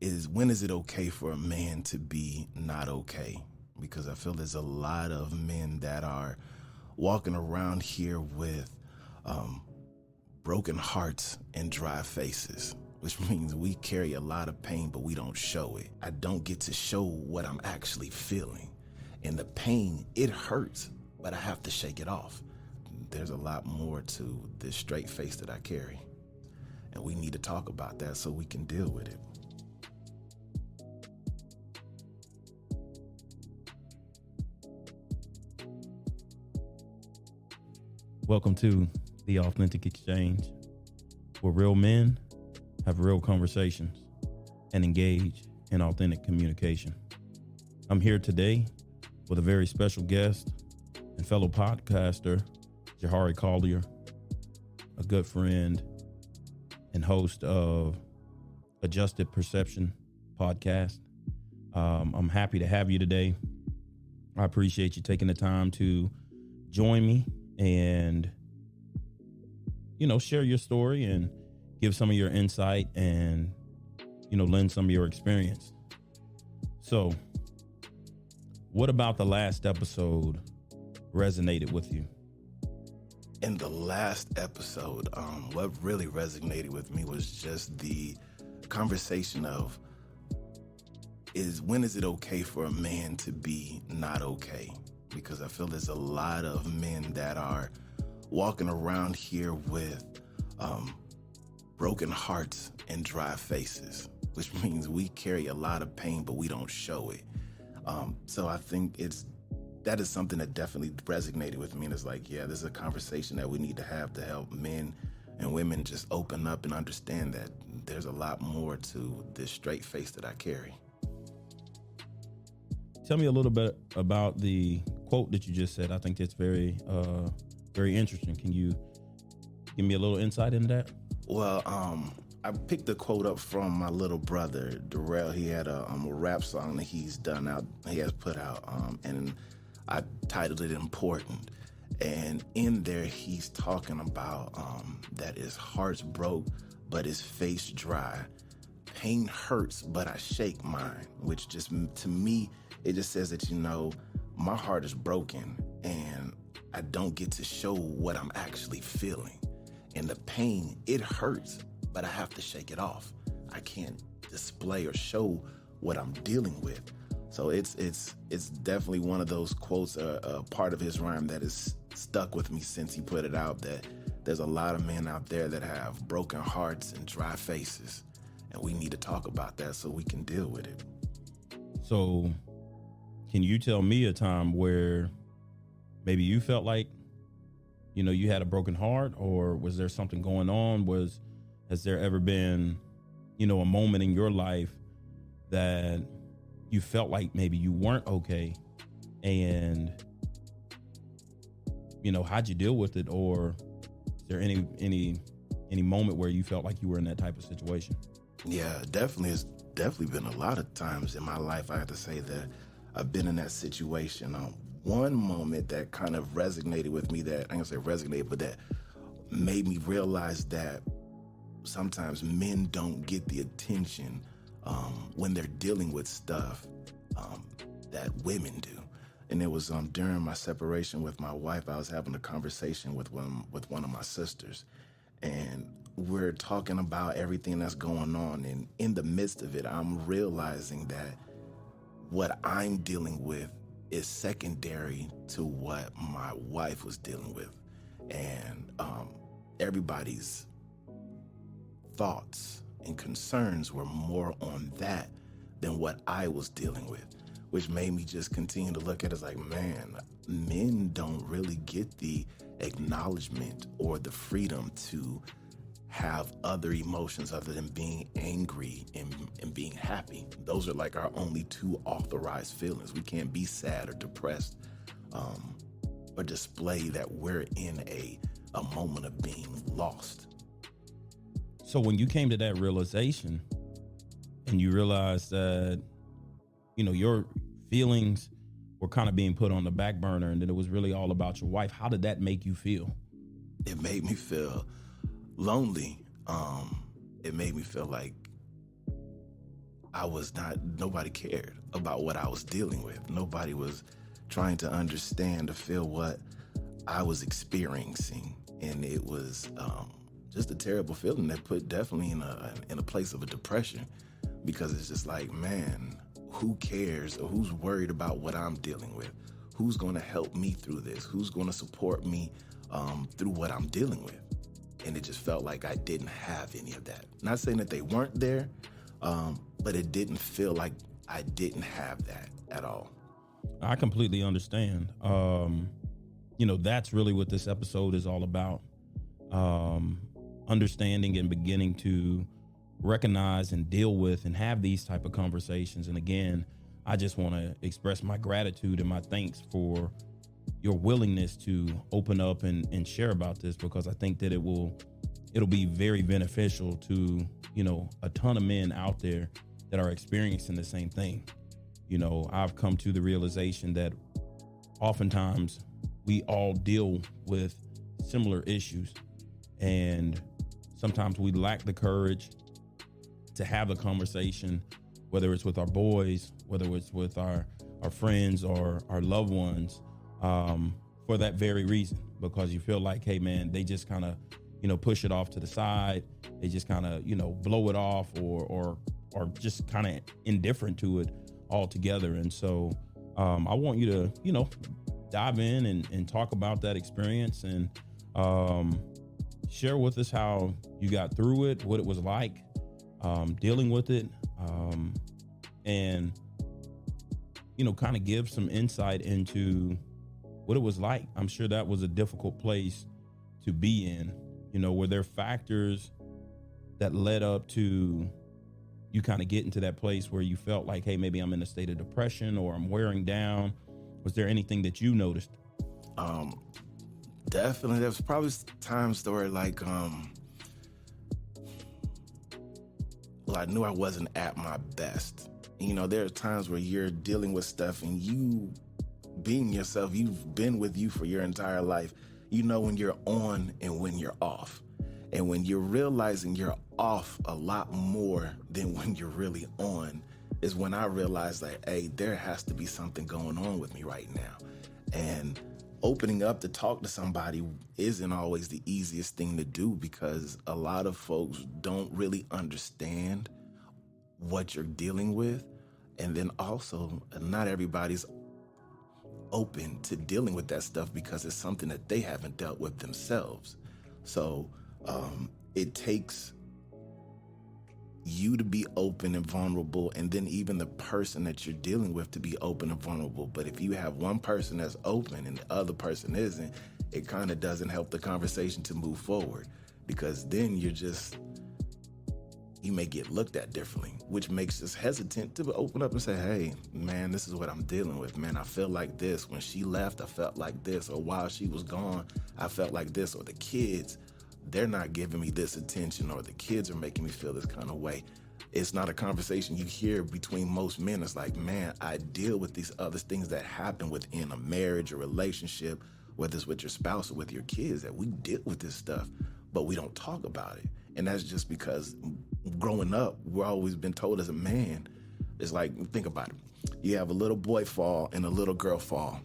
is when is it okay for a man to be not okay? Because I feel there's a lot of men that are walking around here with um, broken hearts and dry faces, which means we carry a lot of pain, but we don't show it. I don't get to show what I'm actually feeling. And the pain, it hurts, but I have to shake it off. There's a lot more to this straight face that I carry. And we need to talk about that so we can deal with it. Welcome to the Authentic Exchange, where real men have real conversations and engage in authentic communication. I'm here today with a very special guest and fellow podcaster, Jahari Collier, a good friend and host of Adjusted Perception podcast. I'm happy to have you today. I appreciate you taking the time to join me and, share your story and give some of your insight and, lend some of your experience. So, what about the last episode resonated with you? In the last episode, what really resonated with me was just the conversation of when is it okay for a man to be not okay? Because I feel there's a lot of men that are walking around here with broken hearts and dry faces, which means we carry a lot of pain, but we don't show it. So I think that is something that definitely resonated with me. And it's like, yeah, this is a conversation that we need to have to help men and women just open up and understand that there's a lot more to this straight face that I carry. Tell me a little bit about the quote that you just said. I think that's very, very interesting. Can you give me a little insight into that? Well, I picked the quote up from my little brother, Darrell. He had a rap song that he has put out, and I titled it Important. And in there, he's talking about that his heart's broke, but his face dry. Pain hurts, but I shake mine, which just, to me, it just says that, my heart is broken and I don't get to show what I'm actually feeling. And the pain, it hurts, but I have to shake it off. I can't display or show what I'm dealing with. So it's definitely one of those quotes, a part of his rhyme that is stuck with me since he put it out, that there's a lot of men out there that have broken hearts and dry faces. And we need to talk about that so we can deal with it. So can you tell me a time where maybe you felt like, you had a broken heart, or was there something going on? Has there ever been, a moment in your life that you felt like maybe you weren't okay, and, how'd you deal with it? Or is there any moment where you felt like you were in that type of situation? Yeah, definitely. It's definitely been a lot of times in my life, I have to say, that I've been in that situation. One moment that kind of resonated with me, that, I'm gonna say resonated, but that made me realize that sometimes men don't get the attention when they're dealing with stuff that women do. And it was during my separation with my wife. I was having a conversation with one of my sisters, and we're talking about everything that's going on. And in the midst of it, I'm realizing that what I'm dealing with is secondary to what my wife was dealing with. And everybody's thoughts and concerns were more on that than what I was dealing with, which made me just continue to look at it as like, man, men don't really get the acknowledgement or the freedom to have other emotions other than being angry and being happy. Those are like our only two authorized feelings. We can't be sad or depressed or display that we're in a moment of being lost. So when you came to that realization and you realized that, your feelings were kind of being put on the back burner and then it was really all about your wife, how did that make you feel? It made me feel lonely. It made me feel like nobody cared about what I was dealing with. Nobody was trying to understand or feel what I was experiencing. And it was just a terrible feeling that put definitely in a place of a depression, because it's just like, man, who cares or who's worried about what I'm dealing with? Who's going to help me through this? Who's going to support me through what I'm dealing with? And it just felt like I didn't have any of that. Not saying that they weren't there, but it didn't feel like I didn't have that at all. I completely understand. That's really what this episode is all about. Understanding and beginning to recognize and deal with and have these type of conversations. And again, I just want to express my gratitude and my thanks for your willingness to open up and share about this, because I think that it'll be very beneficial to, a ton of men out there that are experiencing the same thing. I've come to the realization that oftentimes we all deal with similar issues, and sometimes we lack the courage to have a conversation, whether it's with our boys, whether it's with our friends or our loved ones, for that very reason, because you feel like, hey man, they just kind of, push it off to the side. They just kind of, blow it off or just kind of indifferent to it altogether. And so I want you to, dive in and talk about that experience and share with us how you got through it, what it was like dealing with it, and, kind of give some insight into what it was like. I'm sure that was a difficult place to be in. Were there factors that led up to you kind of getting to that place where you felt like, hey, maybe I'm in a state of depression or I'm wearing down? Was there anything that you noticed? Definitely. There was probably times where like, I knew I wasn't at my best. There are times where you're dealing with stuff and you being yourself, you've been with you for your entire life. When you're on and when you're off. And when you're realizing you're off a lot more than when you're really on is when I realized that, hey, there has to be something going on with me right now. And opening up to talk to somebody isn't always the easiest thing to do, because a lot of folks don't really understand what you're dealing with. And then also, not everybody's open to dealing with that stuff because it's something that they haven't dealt with themselves. So it takes you to be open and vulnerable, and then even the person that you're dealing with to be open and vulnerable. But if you have one person that's open and the other person isn't, it kind of doesn't help the conversation to move forward, because then you may get looked at differently, which makes us hesitant to open up and say, hey, man, this is what I'm dealing with. Man, I feel like this. When she left, I felt like this. Or while she was gone, I felt like this. Or the kids, they're not giving me this attention. Or the kids are making me feel this kind of way. It's not a conversation you hear between most men. It's like, man, I deal with these other things that happen within a marriage or relationship, whether it's with your spouse or with your kids, that we deal with this stuff, but we don't talk about it. And that's just because growing up, we're always been told as a man, it's like, think about it. You have a little boy fall and a little girl fall.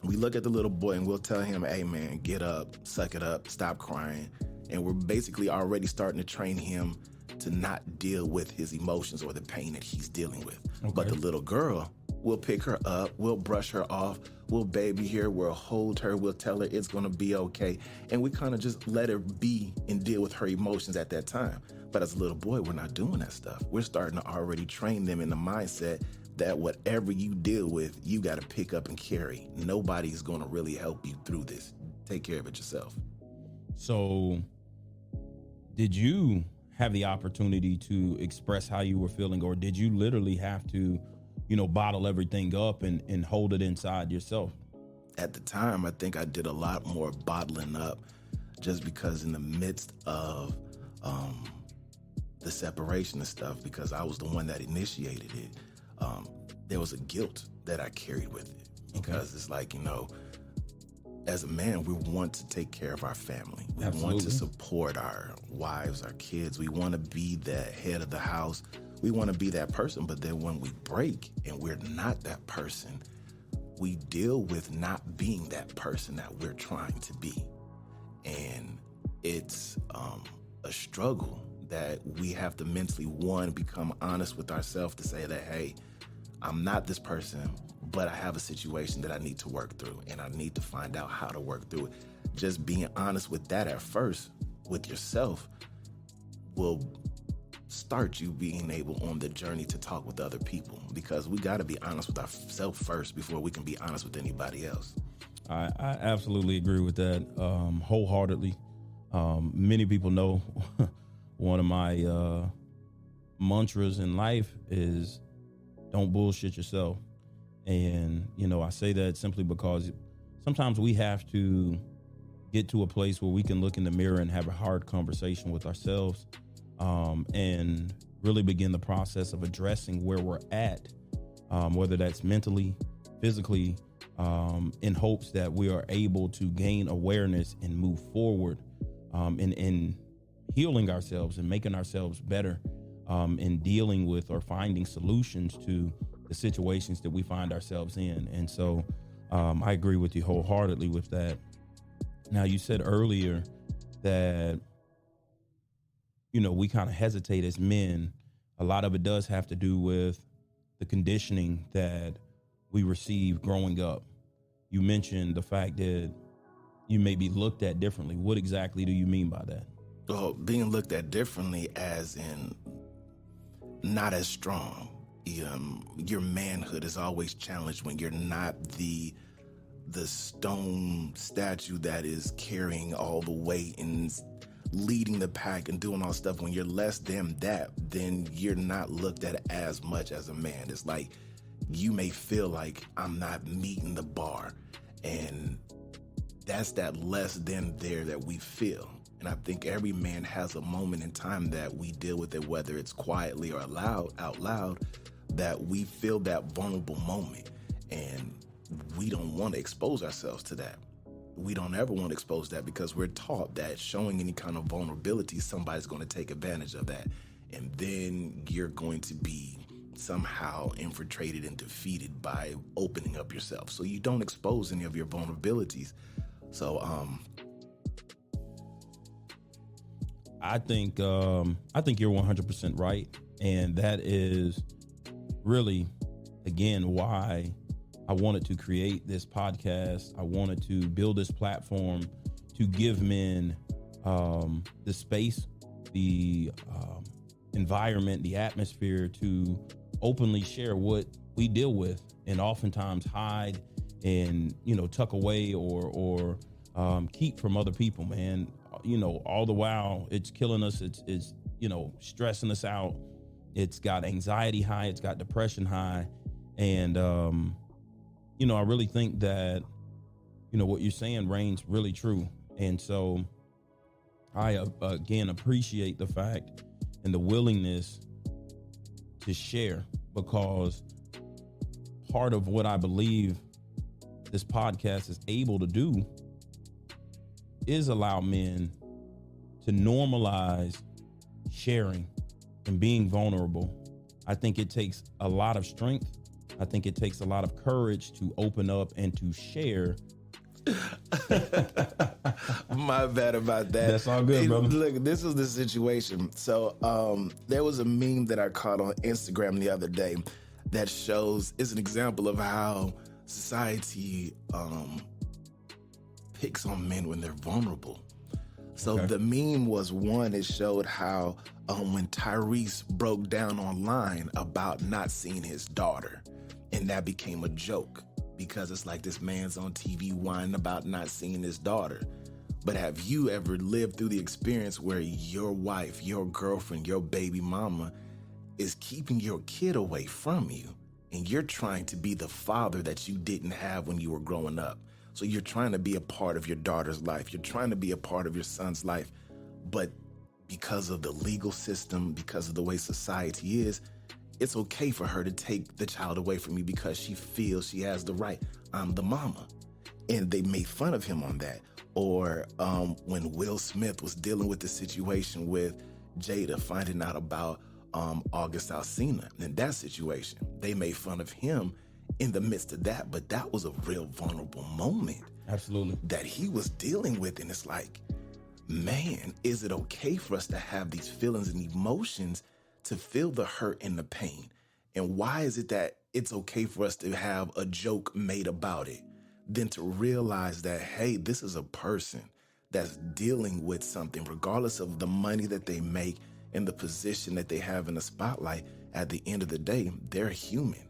We look at the little boy and we'll tell him, hey man, get up, suck it up, stop crying. And we're basically already starting to train him to not deal with his emotions or the pain that he's dealing with. Okay. But the little girl, we'll pick her up, we'll brush her off, we'll baby her, we'll hold her, we'll tell her it's gonna be okay. And we kind of just let her be and deal with her emotions at that time. But as a little boy, we're not doing that stuff. We're starting to already train them in the mindset that whatever you deal with, you got to pick up and carry. Nobody's going to really help you through this. Take care of it yourself. So did you have the opportunity to express how you were feeling, or did you literally have to, bottle everything up and hold it inside yourself? At the time, I think I did a lot more bottling up, just because in the midst of the separation and stuff, because I was the one that initiated it, there was a guilt that I carried with it, because It's like, as a man, we want to take care of our family. We want to support our wives, our kids. We want to be the head of the house. We want to be that person, but then when we break and we're not that person, we deal with not being that person that we're trying to be. And it's a struggle that we have to mentally, one, become honest with ourselves to say that, hey, I'm not this person, but I have a situation that I need to work through, and I need to find out how to work through it. Just being honest with that at first, with yourself, will start you being able on the journey to talk with other people, because we got to be honest with ourselves first before we can be honest with anybody else. I absolutely agree with that wholeheartedly. Many people know one of my mantras in life is don't bullshit yourself. And, I say that simply because sometimes we have to get to a place where we can look in the mirror and have a hard conversation with ourselves, and really begin the process of addressing where we're at, whether that's mentally, physically, in hopes that we are able to gain awareness and move forward, in healing ourselves and making ourselves better, in dealing with or finding solutions to the situations that we find ourselves in. And so I agree with you wholeheartedly with that. Now, you said earlier that, we kind of hesitate as men. A lot of it does have to do with the conditioning that we receive growing up. You mentioned the fact that you may be looked at differently. What exactly do you mean by that? Well, being looked at differently as in not as strong. Your manhood is always challenged when you're not the stone statue that is carrying all the weight and leading the pack and doing all stuff. When you're less than that, then you're not looked at as much as a man. It's like you may feel like I'm not meeting the bar, and that's that less than there that we feel. And I think every man has a moment in time that we deal with it, whether it's quietly or out loud, that we feel that vulnerable moment, and we don't want to expose ourselves to that. We don't ever want to expose that because we're taught that showing any kind of vulnerability, somebody's going to take advantage of that. And then you're going to be somehow infiltrated and defeated by opening up yourself. So you don't expose any of your vulnerabilities. So I think you're 100% right. And that is really, again, why I wanted to create this podcast. I wanted to build this platform to give men the space, the environment, the atmosphere to openly share what we deal with, and oftentimes hide and, tuck away or keep from other people, man. All the while it's killing us. It's stressing us out. It's got anxiety high. It's got depression high. And, I really think that, what you're saying reigns really true. And so I, again, appreciate the fact and the willingness to share, because part of what I believe this podcast is able to do is allow men to normalize sharing and being vulnerable. I think it takes a lot of strength. I think it takes a lot of courage to open up and to share. My bad about that. That's all good, brother. Look, this is the situation. So there was a meme that I caught on Instagram the other day that is an example of how society picks on men when they're vulnerable. So the meme was one, it showed how when Tyrese broke down online about not seeing his daughter, and that became a joke because it's like this man's on TV whining about not seeing his daughter. But have you ever lived through the experience where your wife, your girlfriend, your baby mama is keeping your kid away from you, and you're trying to be the father that you didn't have when you were growing up? So you're trying to be a part of your daughter's life. You're trying to be a part of your son's life. But because of the legal system, because of the way society is, it's okay for her to take the child away from you because she feels she has the right. I'm the mama. And they made fun of him on that. Or when Will Smith was dealing with the situation with Jada, finding out about August Alsina in that situation. They made fun of him in the midst of that, but that was a real vulnerable moment. Absolutely. That he was dealing with. And it's like, man, is it okay for us to have these feelings and emotions, to feel the hurt and the pain? And why is it that it's okay for us to have a joke made about it, than to realize that, hey, this is a person that's dealing with something, regardless of the money that they make and the position that they have in the spotlight. At the end of the day, they're human,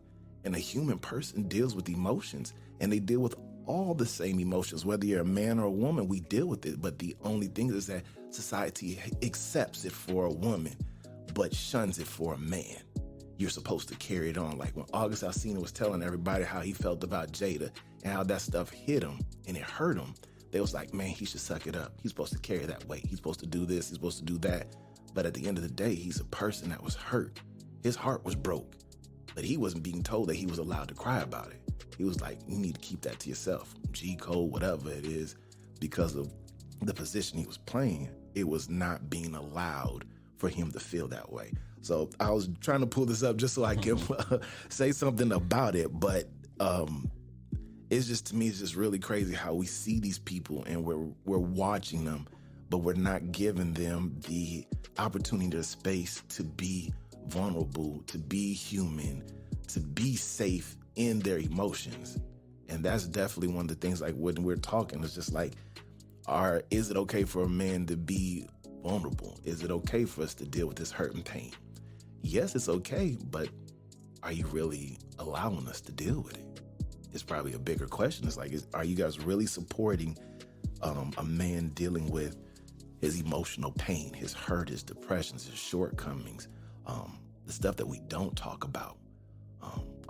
and a human person deals with emotions, and they deal with all the same emotions. Whether you're a man or a woman, we deal with it. But the only thing is that society accepts it for a woman, but shuns it for a man. You're supposed to carry it on. Like when August Alsina was telling everybody how he felt about Jada and how that stuff hit him and it hurt him, they was like, man, he should suck it up. He's supposed to carry that weight. He's supposed to do this. He's supposed to do that. But at the end of the day, he's a person that was hurt. His heart was broke, but he wasn't being told that he was allowed to cry about it. He was like, you need to keep that to yourself. G code, whatever it is, because of the position he was playing, it was not being allowed for him to feel that way. So I was trying to pull this up just so I can say something about it. But it's just, to me, it's just really crazy how we see these people and we're watching them, but we're not giving them the opportunity or space to be vulnerable, to be human, to be safe in their emotions. And that's definitely one of the things, like when we're talking, it's just like, is it okay for a man to be vulnerable? Is it okay for us to deal with this hurt and pain? Yes, it's okay, but are you really allowing us to deal with it? It's probably a bigger question. It's like, are you guys really supporting a man dealing with his emotional pain, his hurt, his depressions, his shortcomings, the stuff that we don't talk about?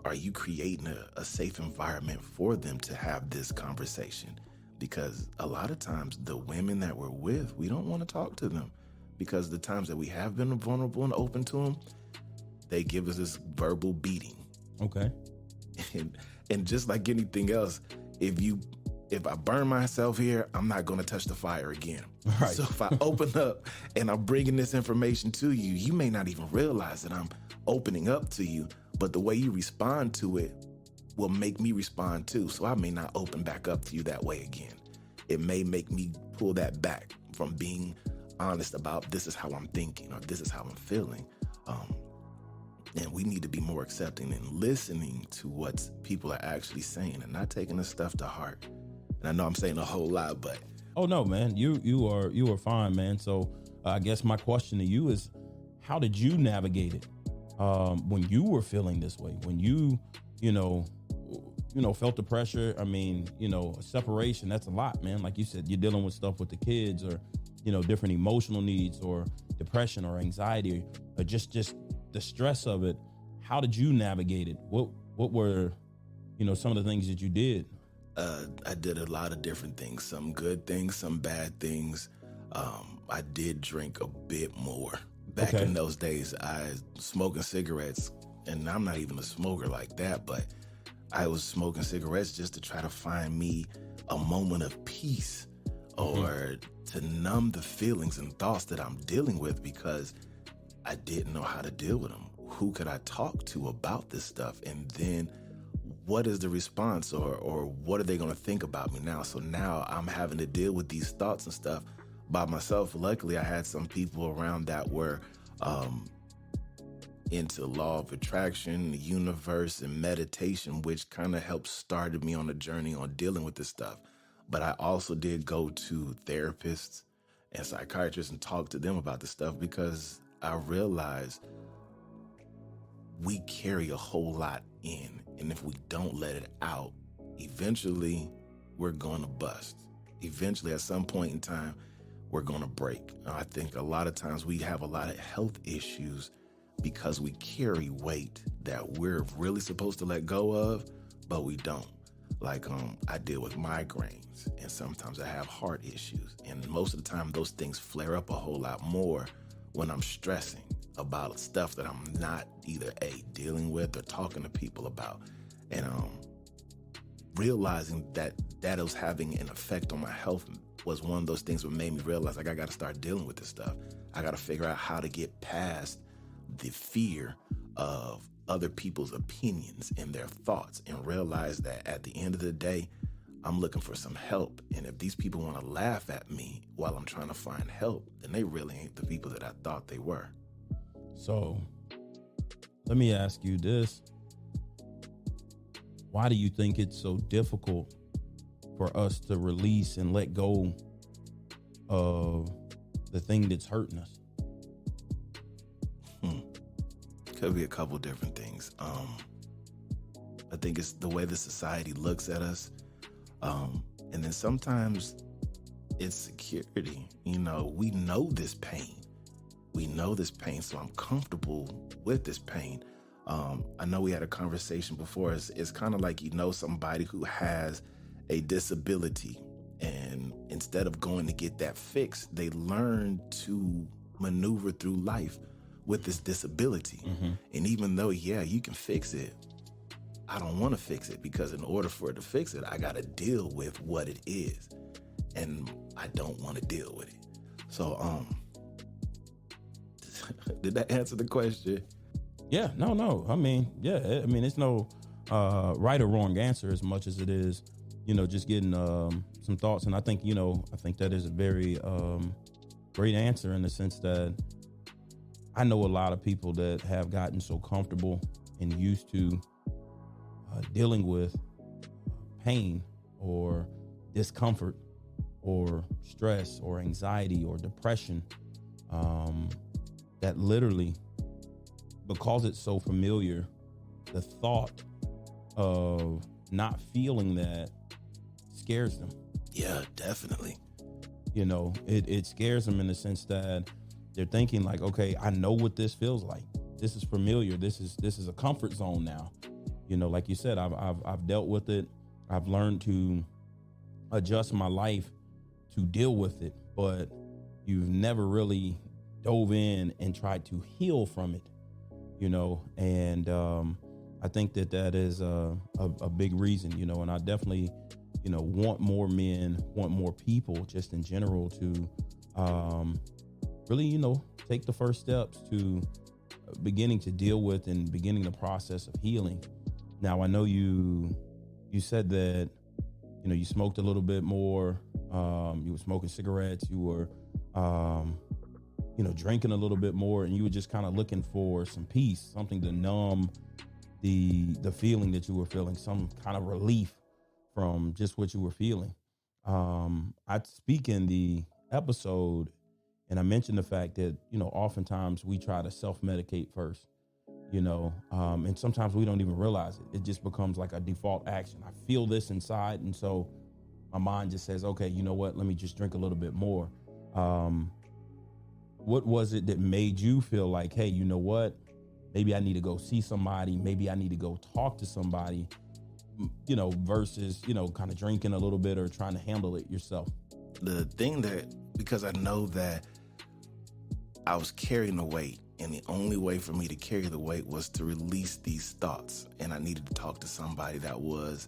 Are you creating a safe environment for them to have this conversation? Because a lot of times the women that we're with, we don't want to talk to them, because the times that we have been vulnerable and open to them, they give us this verbal beating. Okay. And just like anything else, if I burn myself here, I'm not going to touch the fire again. Right. So if I open up and I'm bringing this information to you, you may not even realize that I'm opening up to you, but the way you respond to it will make me respond too. So I may not open back up to you that way again. It may make me pull that back from being honest about, this is how I'm thinking or this is how I'm feeling. And we need to be more accepting and listening to what people are actually saying and not taking this stuff to heart. And I know I'm saying a whole lot, but oh no, man, you are fine, man. So I guess my question to you is, how did you navigate it when you were feeling this way? When you felt the pressure? I mean, separation, that's a lot, man. Like you said, you're dealing with stuff with the kids, or different emotional needs, or depression, or anxiety, or just the stress of it. How did you navigate it? What were some of the things that you did? I did a lot of different things, some good things, some bad things. I did drink a bit more back in those days. I smoking cigarettes, and I'm not even a smoker like that, but I was smoking cigarettes just to try to find me a moment of peace, or to numb the feelings and thoughts that I'm dealing with, because I didn't know how to deal with them. Who could I talk to about this stuff? And then what is the response, or what are they going to think about me now? So now I'm having to deal with these thoughts and stuff by myself. Luckily, I had some people around that were into law of attraction, the universe, and meditation, which kind of helped started me on a journey on dealing with this stuff. But I also did go to therapists and psychiatrists and talk to them about this stuff, because I realized we carry a whole lot in, and if we don't let it out, eventually we're going to bust. Eventually, at some point in time, we're going to break. I think a lot of times we have a lot of health issues because we carry weight that we're really supposed to let go of, but we don't. Like I deal with migraines, and sometimes I have heart issues, and most of the time those things flare up a whole lot more when I'm stressing about stuff that I'm not either dealing with or talking to people about. And realizing that was having an effect on my health was one of those things that made me realize, like, I got to start dealing with this stuff. I got to figure out how to get past the fear of other people's opinions and their thoughts, and realize that at the end of the day, I'm looking for some help. And if these people want to laugh at me while I'm trying to find help, then they really ain't the people that I thought they were. So let me ask you this. Why do you think it's so difficult for us to release and let go of the thing that's hurting us? Could be a couple different things. I think it's the way the society looks at us. And then sometimes it's security. You know, we know this pain. So I'm comfortable with this pain. I know we had a conversation before. It's kind of like, you know, somebody who has a disability, and instead of going to get that fixed, they learn to maneuver through life with this disability. And even though, yeah, you can fix it, I don't want to fix it, because in order for it to fix it, I got to deal with what it is. And I don't want to deal with it. So, did that answer the question? Yeah, no. I mean, it's no right or wrong answer as much as it is, you know, just getting some thoughts. And I think that is a very great answer, in the sense that I know a lot of people that have gotten so comfortable and used to dealing with pain or discomfort or stress or anxiety or depression, that literally, because it's so familiar, the thought of not feeling that scares them. Yeah, definitely. You know, it scares them in the sense that they're thinking like, okay, I know what this feels like. This is familiar. This is a comfort zone now. You know, like you said, I've dealt with it. I've learned to adjust my life to deal with it, but you've never really dove in and tried to heal from it, you know? And I think that is a big reason, you know, and I definitely, you know, want more men, want more people just in general to really, you know, take the first steps to beginning to deal with and beginning the process of healing. Now, I know you said that, you know, you smoked a little bit more, you were smoking cigarettes, you were, you know, drinking a little bit more, and you were just kind of looking for some peace, something to numb the feeling that you were feeling, some kind of relief from just what you were feeling. I speak in the episode, and I mentioned the fact that, you know, oftentimes we try to self-medicate first, you know, and sometimes we don't even realize it. It just becomes like a default action. I feel this inside, and so my mind just says, okay, you know what, let me just drink a little bit more. What was it that made you feel like, hey, you know what, maybe I need to go see somebody, maybe I need to go talk to somebody, you know, versus, you know, kind of drinking a little bit or trying to handle it yourself? The thing that, because I know that I was carrying the weight, and the only way for me to carry the weight was to release these thoughts. And I needed to talk to somebody that was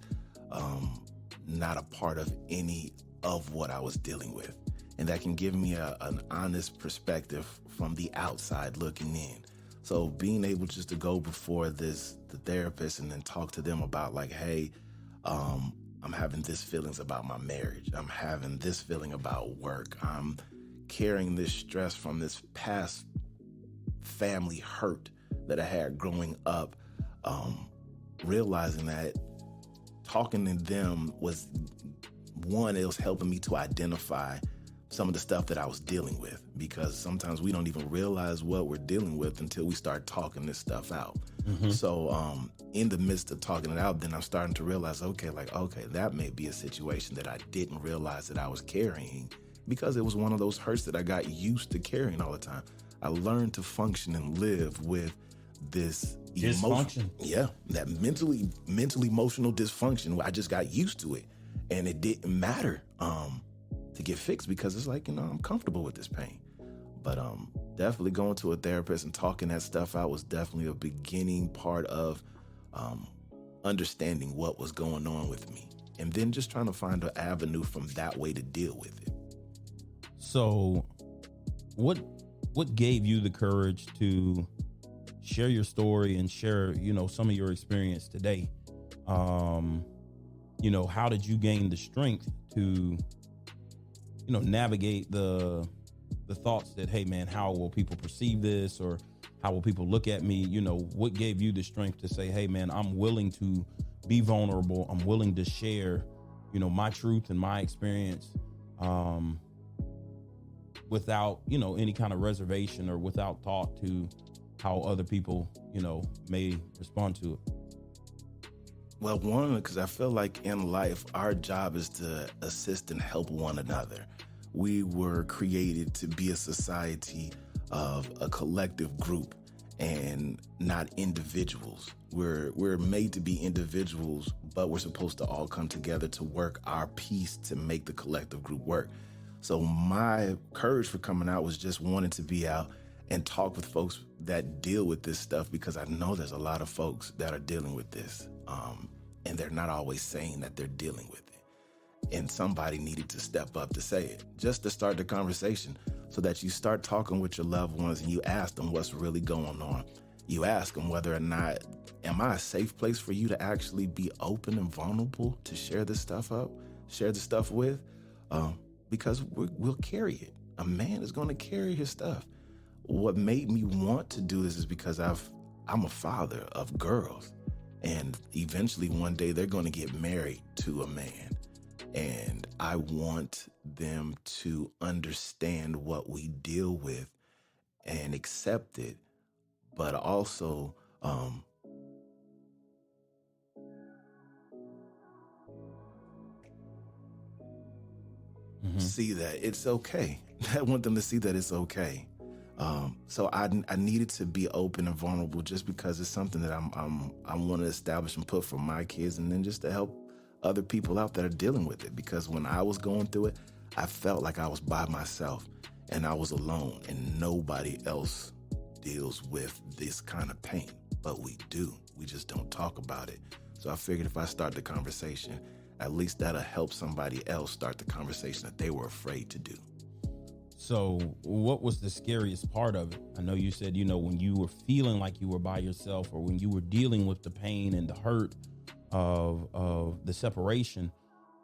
not a part of any of what I was dealing with. And that can give me an honest perspective from the outside looking in. So being able just to go before the therapist and then talk to them about like, hey, I'm having this feelings about my marriage. I'm having this feeling about work. I'm carrying this stress from this past family hurt that I had growing up. Realizing that talking to them was one, it was helping me to identify some of the stuff that I was dealing with, because sometimes we don't even realize what we're dealing with until we start talking this stuff out. So in the midst of talking it out, then I'm starting to realize, okay, that may be a situation that I didn't realize that I was carrying, because it was one of those hurts that I got used to carrying all the time. I learned to function and live with this dysfunction. That mentally emotional dysfunction. I just got used to it, and it didn't matter to get fixed, because it's like, you know, I'm comfortable with this pain. But definitely going to a therapist and talking that stuff out was definitely a beginning part of understanding what was going on with me, and then just trying to find an avenue from that way to deal with it. So what gave you the courage to share your story and share, some of your experience today. How did you gain the strength to, navigate the thoughts that, hey man, how will people perceive this, or how will people look at me? What gave you the strength to say, hey man, I'm willing to be vulnerable. I'm willing to share, my truth and my experience, without, any kind of reservation or without thought to how other people, may respond to it. Well, one, because I feel like in life, our job is to assist and help one another. We were created to be a society of a collective group and not individuals. We're made to be individuals, but we're supposed to all come together to work our piece to make the collective group work. So my courage for coming out was just wanting to be out and talk with folks that deal with this stuff, because I know there's a lot of folks that are dealing with this, and they're not always saying that they're dealing with it. And somebody needed to step up to say it, just to start the conversation, so that you start talking with your loved ones and you ask them what's really going on. You ask them whether or not, am I a safe place for you to actually be open and vulnerable to share this stuff with? Because we'll carry it. A man is going to carry his stuff. What made me want to do this is because I'm a father of girls, and eventually one day they're going to get married to a man, and I want them to understand what we deal with and accept it, but also see that it's okay. I want them to see that it's okay. So I needed to be open and vulnerable, just because it's something that I want to establish and put for my kids, and then just to help other people out that are dealing with it. Because when I was going through it, I felt like I was by myself and I was alone, and nobody else deals with this kind of pain. But we do. We just don't talk about it. So I figured if I start the conversation, at least that'll help somebody else start the conversation that they were afraid to do. So what was the scariest part of it? I know you said, when you were feeling like you were by yourself, or when you were dealing with the pain and the hurt of the separation,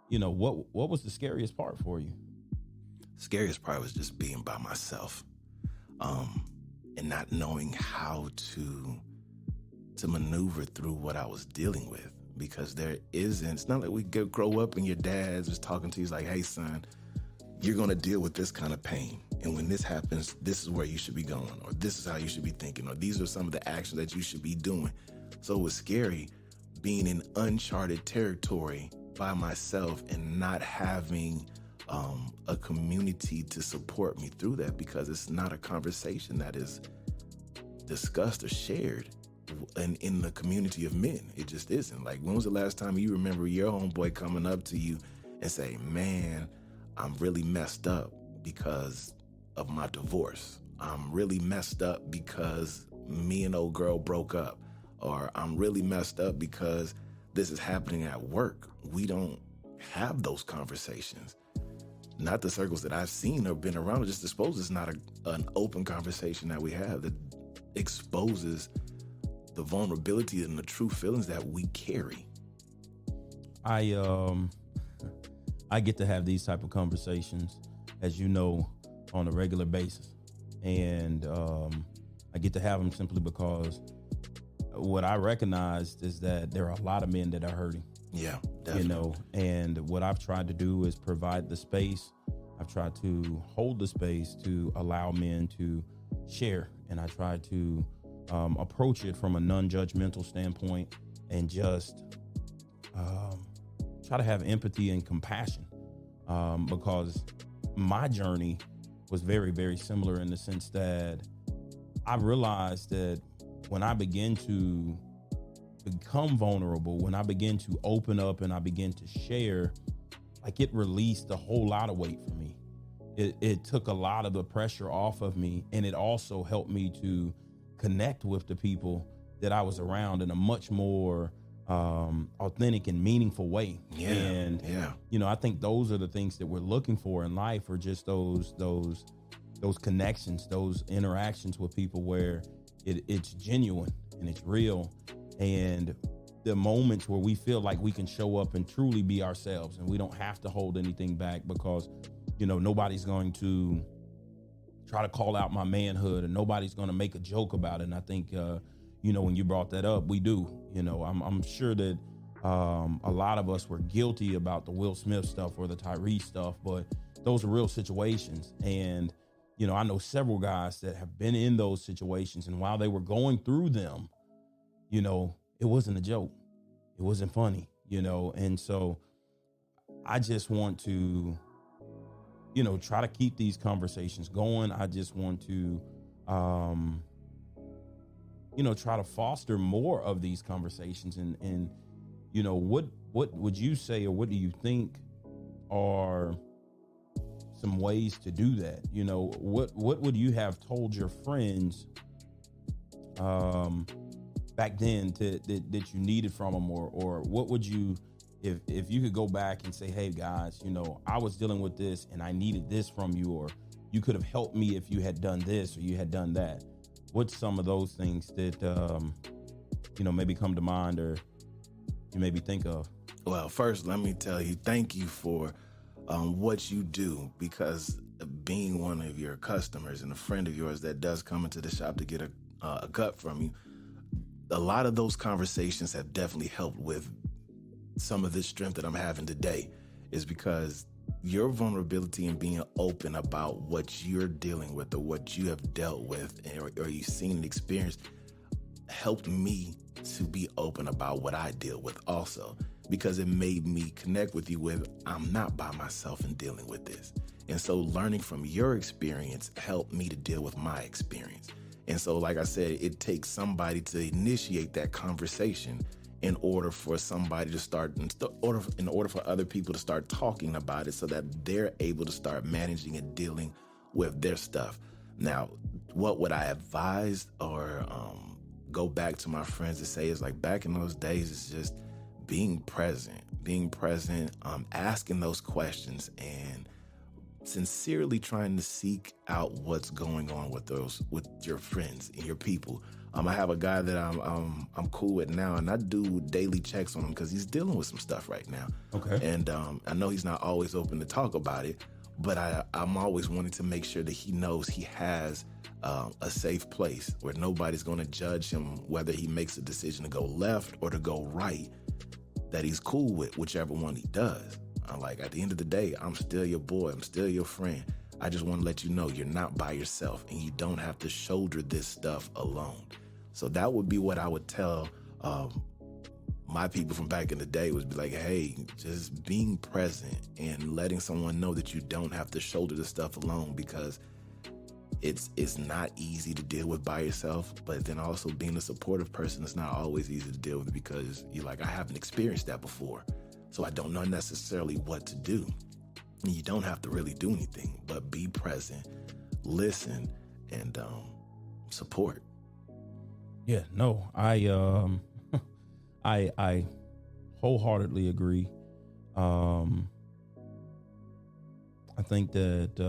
what was the scariest part for you? Scariest part was just being by myself, and not knowing how to maneuver through what I was dealing with. Because it's not like we grow up and your dad's just talking to you, he's like, hey son, you're going to deal with this kind of pain. And when this happens, this is where you should be going, or this is how you should be thinking, or these are some of the actions that you should be doing. So it was scary being in uncharted territory by myself and not having a community to support me through that, because it's not a conversation that is discussed or shared in the community of men. It just isn't. Like, when was the last time you remember your homeboy coming up to you and say, man, I'm really messed up because of my divorce. I'm really messed up because me and old girl broke up. Or I'm really messed up because this is happening at work. We don't have those conversations. Not the circles that I've seen or been around. Just suppose it's not an open conversation that we have that exposes the vulnerability and the true feelings that we carry. I get to have these type of conversations, as you know, on a regular basis. And I get to have them simply because what I recognized is that there are a lot of men that are hurting. Yeah, definitely. And what I've tried to do is provide the space. I've tried to hold the space to allow men to share. And I try to approach it from a non-judgmental standpoint, and just try to have empathy and compassion, because my journey was very, very similar, in the sense that I realized that when I begin to become vulnerable, when I begin to open up and I begin to share, like, it released a whole lot of weight for me. It took a lot of the pressure off of me, and it also helped me to connect with the people that I was around in a much more authentic and meaningful way. I think those are the things that we're looking for in life, are just those connections, those interactions with people where, it's genuine and it's real. And the moments where we feel like we can show up and truly be ourselves and we don't have to hold anything back because, nobody's going to try to call out my manhood and nobody's going to make a joke about it. And I think, when you brought that up, we do, I'm sure that a lot of us were guilty about the Will Smith stuff or the Tyrese stuff, but those are real situations. And, I know several guys that have been in those situations, and while they were going through them, it wasn't a joke. It wasn't funny, and so I just want to, try to keep these conversations going. I just want to, try to foster more of these conversations. And what would you say, or what do you think are some ways to do that? What would you have told your friends back then that you needed from them, or what would you, if you could go back and say, hey guys, I was dealing with this and I needed this from you, or you could have helped me if you had done this or you had done that. What's some of those things that maybe come to mind or you maybe think of? Well, first, let me tell you, thank you for what you do, because being one of your customers and a friend of yours that does come into the shop to get a cut from you, a lot of those conversations have definitely helped with some of this strength that I'm having today, is because your vulnerability and being open about what you're dealing with or what you have dealt with or you've seen and experienced helped me to be open about what I deal with also, because it made me connect with you with, I'm not by myself in dealing with this. And so learning from your experience helped me to deal with my experience. And so, like I said, it takes somebody to initiate that conversation in order for somebody to start, in order for other people to start talking about it, so that they're able to start managing and dealing with their stuff. Now, what would I advise or go back to my friends to say is, like, back in those days, it's just being present, asking those questions and sincerely trying to seek out what's going on with your friends and your people. I have a guy that I'm cool with now, and I do daily checks on him because he's dealing with some stuff right now. Okay. And I know he's not always open to talk about it, but I'm always wanting to make sure that he knows he has a safe place where nobody's going to judge him whether he makes a decision to go left or to go right, that he's cool with whichever one he does. I'm like, at the end of the day, I'm still your boy. I'm still your friend. I just want to let you know you're not by yourself and you don't have to shoulder this stuff alone. So that would be what I would tell my people from back in the day, was be like, hey, just being present and letting someone know that you don't have to shoulder this stuff alone, because it's not easy to deal with by yourself. But then also being a supportive person is not always easy to deal with, because you're like, I haven't experienced that before, so I don't know necessarily what to do. And you don't have to really do anything but be present, listen, and support. Yeah, no, I wholeheartedly agree. I think that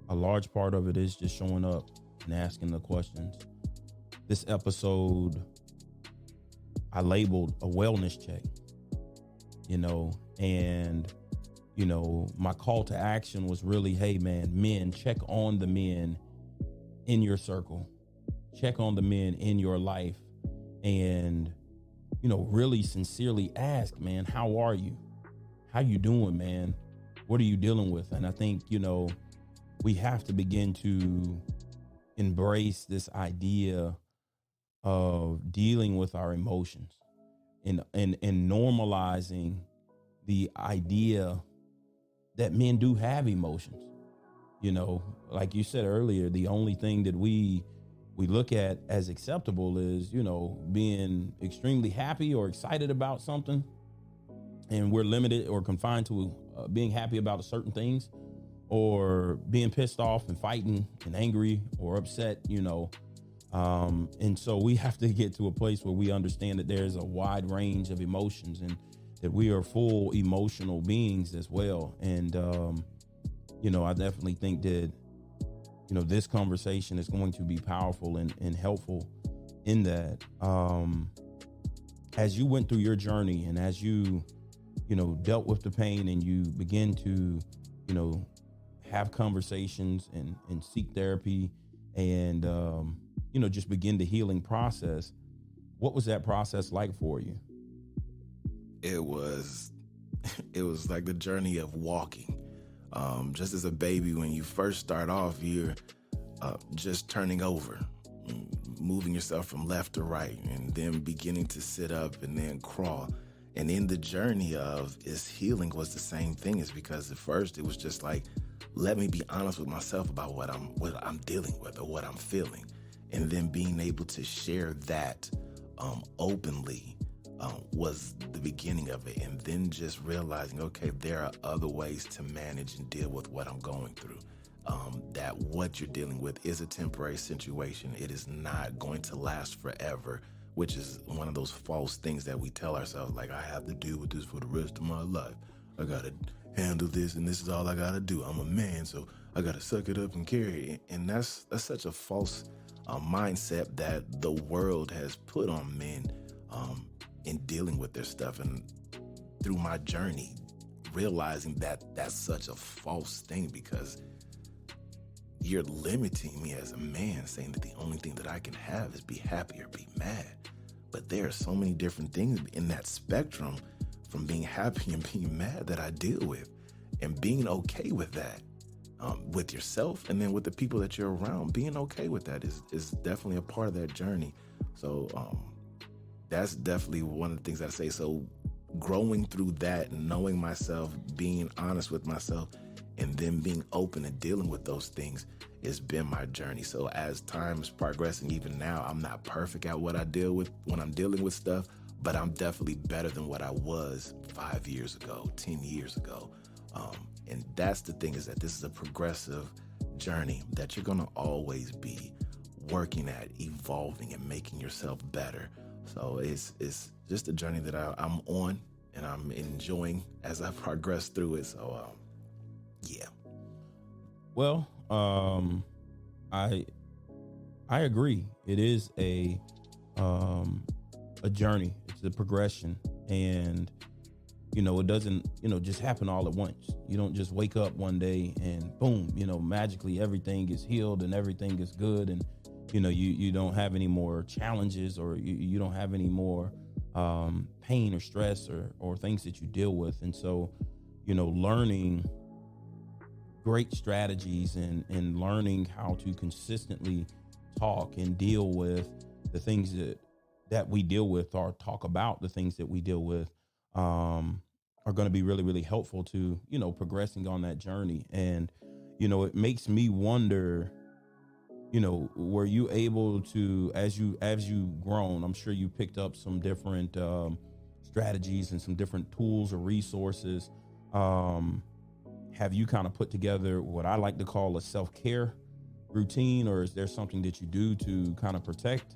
a large part of it is just showing up and asking the questions. This episode I labeled a wellness check, and my call to action was really, hey man, men, check on the men in your circle, check on the men in your life, and really sincerely ask, man, how are you? How you doing, man? What are you dealing with? And I think, we have to begin to embrace this idea of dealing with our emotions and normalizing the idea that men do have emotions. Like you said earlier, the only thing that we look at as acceptable is, being extremely happy or excited about something. And we're limited or confined to being happy about certain things, or being pissed off and fighting and angry or upset, and so we have to get to a place where we understand that there's a wide range of emotions and that we are full emotional beings as well. And, I definitely think that this conversation is going to be powerful and helpful in that. As you went through your journey and as you, dealt with the pain and you begin to, have conversations and seek therapy and, just begin the healing process, what was that process like for you? It was like the journey of walking. Just as a baby, when you first start off, you're just turning over, moving yourself from left to right, and then beginning to sit up and then crawl. And in the journey of is healing was the same thing. Is because at first it was just like, let me be honest with myself about what I'm dealing with or what I'm feeling, and then being able to share that openly was the beginning of it. And then just realizing, okay, there are other ways to manage and deal with what I'm going through. That what you're dealing with is a temporary situation. It is not going to last forever, which is one of those false things that we tell ourselves, like, I have to deal with this for the rest of my life. I got to handle this, and this is all I got to do. I'm a man, so I got to suck it up and carry it. And that's such a false mindset that the world has put on men in dealing with their stuff. And through my journey, realizing that that's such a false thing, because you're limiting me as a man, saying that the only thing that I can have is be happy or be mad. But there are so many different things in that spectrum from being happy and being mad that I deal with, and being okay with that, with yourself and then with the people that you're around. Being okay with that is definitely a part of that journey. So that's definitely one of the things I say. So growing through that, knowing myself, being honest with myself, and then being open and dealing with those things has been my journey. So as time is progressing, even now, I'm not perfect at what I deal with when I'm dealing with stuff, but I'm definitely better than what I was 5 years ago, 10 years ago. And that's the thing, is that this is a progressive journey that you're going to always be working at, evolving and making yourself better. So it's just a journey that I'm on, and I'm enjoying as I progress through it. So, yeah. Well, I agree. It is a journey. It's a progression, and it doesn't just happen all at once. You don't just wake up one day and boom, magically everything is healed and everything is good, and you don't have any more challenges, or you don't have any more pain or stress or things that you deal with. And so learning great strategies and learning how to consistently talk and deal with the things that we deal with, or talk about the things that we deal with, are going to be really, really helpful to, progressing on that journey. And, it makes me wonder, were you able to, as you grown, I'm sure you picked up some different strategies and some different tools or resources. Have you kind of put together what I like to call a self-care routine, or is there something that you do to kind of protect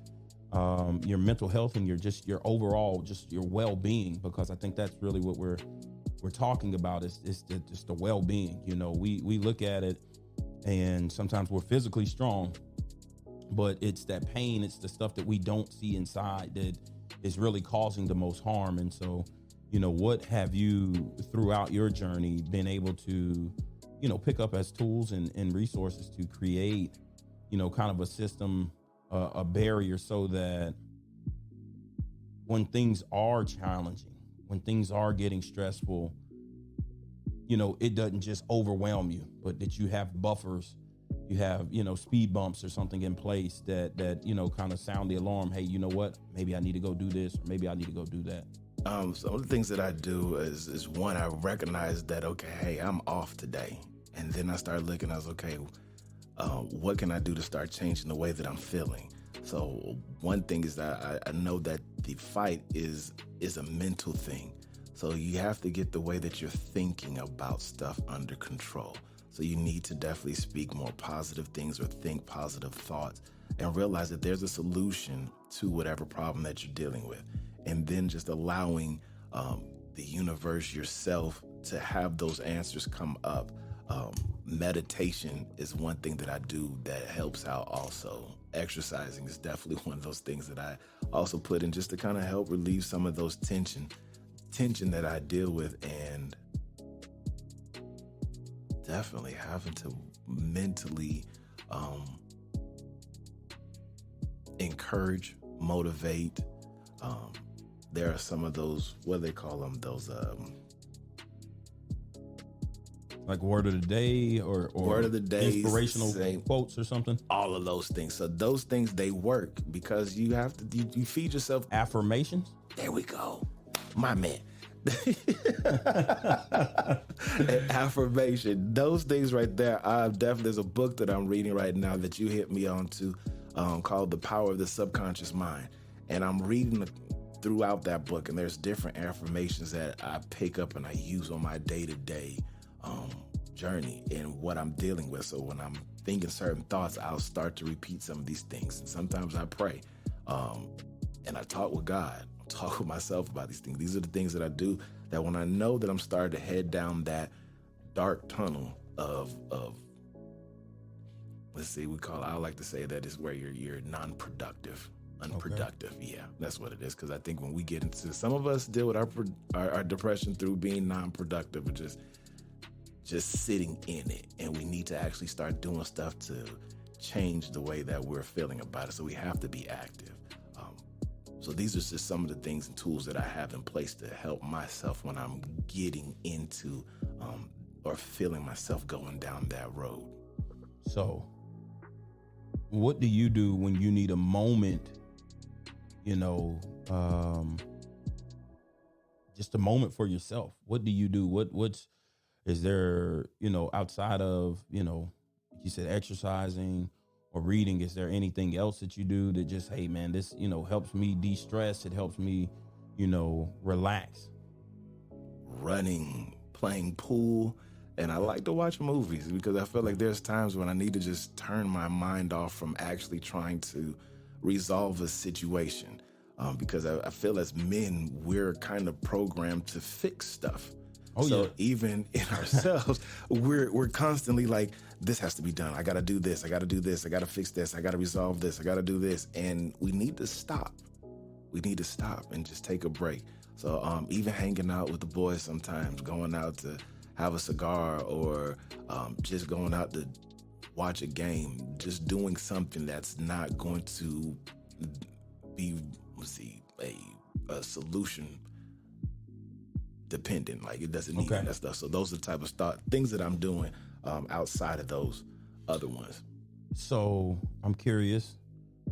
your mental health and your overall, just your well-being? Because I think that's really what we're talking about is just the well-being. We look at it, and sometimes we're physically strong, but it's that pain, it's the stuff that we don't see inside that is really causing the most harm. And so, what have you throughout your journey been able to, pick up as tools and resources to create, kind of a system, a barrier, so that when things are challenging, when things are getting stressful, it doesn't just overwhelm you, but that you have buffers, you have, speed bumps or something in place that kind of sound the alarm. Hey, you know what? Maybe I need to go do this, or maybe I need to go do that. Some of the things that I do is one, I recognize that, okay, hey, I'm off today. And then I start looking, I was, okay, what can I do to start changing the way that I'm feeling? So one thing is that I know that the fight is a mental thing. So you have to get the way that you're thinking about stuff under control. So you need to definitely speak more positive things or think positive thoughts, and realize that there's a solution to whatever problem that you're dealing with. And then just allowing the universe, yourself, to have those answers come up meditation is one thing that I do that helps out also. Exercising is definitely one of those things that I also put in just to kind of help relieve some of those tension that I deal with, and definitely having to mentally encourage, motivate. There are some of those, what do they call them? Those like word of the day or word of the day, inspirational quotes or something. All of those things. So those things, they work because you have to you feed yourself. Affirmations. There we go, my man. Affirmation. Those things right there. Definitely, there's a book that I'm reading right now that you hit me on to, called The Power of the Subconscious Mind, and I'm reading throughout that book, and there's different affirmations that I pick up and I use on my day-to-day journey and what I'm dealing with. So when I'm thinking certain thoughts, I'll start to repeat some of these things. And sometimes I pray, and I talk with God, talk with myself about these things. These are the things that I do that when I know that I'm starting to head down that dark tunnel of let's see, I like to say that is where you're unproductive. Okay. Yeah, that's what it is. Because I think when we get into, some of us deal with our depression through being non-productive, or just sitting in it, and we need to actually start doing stuff to change the way that we're feeling about it. So we have to be active. So these are just some of the things and tools that I have in place to help myself when I'm getting into or feeling myself going down that road. So what do you do when you need a moment, just a moment for yourself? What do you do? What's is there, outside of, you said exercising or reading, is there anything else that you do that just, hey man, this, helps me de-stress, it helps me, relax? Running, playing pool, and I like to watch movies because I feel like there's times when I need to just turn my mind off from actually trying to resolve a situation. Because I feel as men, we're kind of programmed to fix stuff. Oh, so yeah. Even in ourselves, we're constantly like, this has to be done. I got to do this. I got to do this. I got to fix this. I got to resolve this. I got to do this. And we need to stop. We need to stop and just take a break. So even hanging out with the boys sometimes, going out to have a cigar, or just going out to watch a game, just doing something that's not going to be, a solution dependent. Like, it doesn't need that stuff. So those are the type of things that I'm doing outside of those other ones. So I'm curious.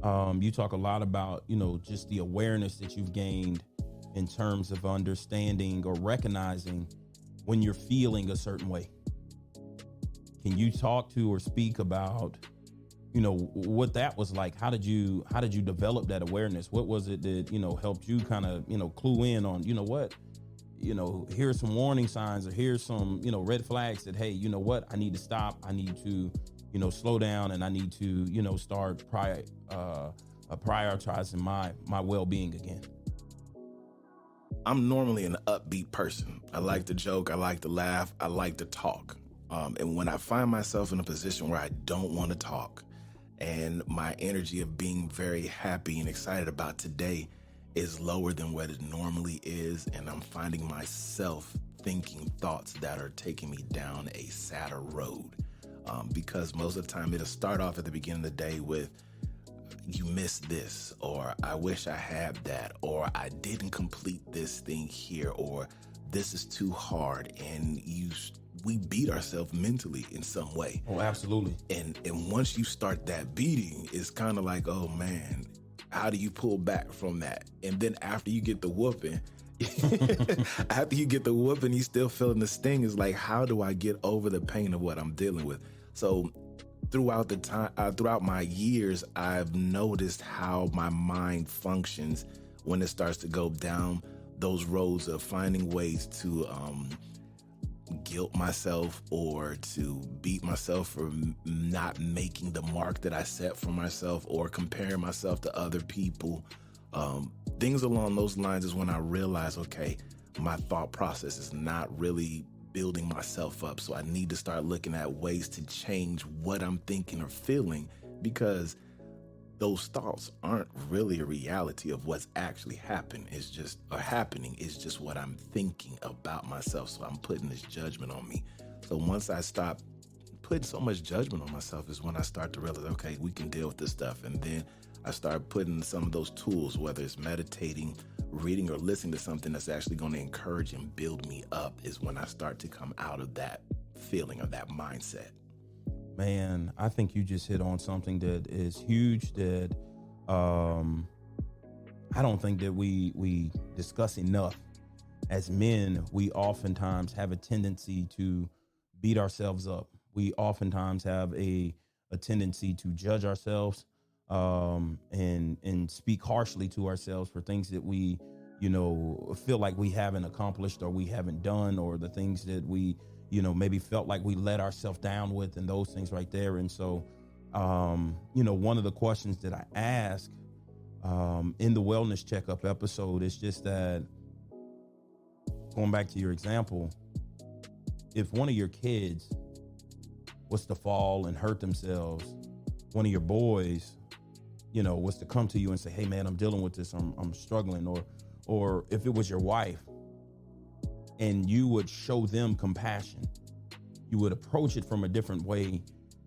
You talk a lot about, just the awareness that you've gained in terms of understanding or recognizing when you're feeling a certain way. Can you talk to or speak about, what that was like? How did you develop that awareness? What was it that, helped you kind of, clue in on, what, here's some warning signs, or here's some, red flags that, hey, I need to stop. I need to, slow down, and I need to, start prioritizing my well-being again. I'm normally an upbeat person. I like to joke. I like to laugh. I like to talk. And when I find myself in a position where I don't want to talk, and my energy of being very happy and excited about today is lower than what it normally is, and I'm finding myself thinking thoughts that are taking me down a sadder road. Because most of the time it'll start off at the beginning of the day with, you missed this, or I wish I had that, or I didn't complete this thing here, or this is too hard. And we beat ourselves mentally in some way. Oh, absolutely. And once you start that beating, it's kind of like, oh man, how do you pull back from that? And then after you get the whooping, you still feeling the sting. Is like, how do I get over the pain of what I'm dealing with? So throughout my years, I've noticed how my mind functions when it starts to go down those roads of finding ways to guilt myself, or to beat myself for not making the mark that I set for myself, or comparing myself to other people. Things along those lines is when I realize, okay, my thought process is not really building myself up. So I need to start looking at ways to change what I'm thinking or feeling, because those thoughts aren't really a reality of what's actually happening. It's just what I'm thinking about myself. So I'm putting this judgment on me. So once I stop putting so much judgment on myself is when I start to realize, okay, we can deal with this stuff. And then I start putting some of those tools, whether it's meditating, reading, or listening to something that's actually going to encourage and build me up, is when I start to come out of that feeling or that mindset. Man, I think you just hit on something that is huge that I don't think that we discuss enough. As men, we oftentimes have a tendency to beat ourselves up. We oftentimes have a tendency to judge ourselves and speak harshly to ourselves for things that we, feel like we haven't accomplished or we haven't done, or the things that we, maybe felt like we let ourselves down with, and those things right there. And so, one of the questions that I ask in the wellness checkup episode is just that, going back to your example, if one of your kids was to fall and hurt themselves, one of your boys, was to come to you and say, hey man, I'm dealing with this, I'm struggling, or if it was your wife, and you would show them compassion, you would approach it from a different way.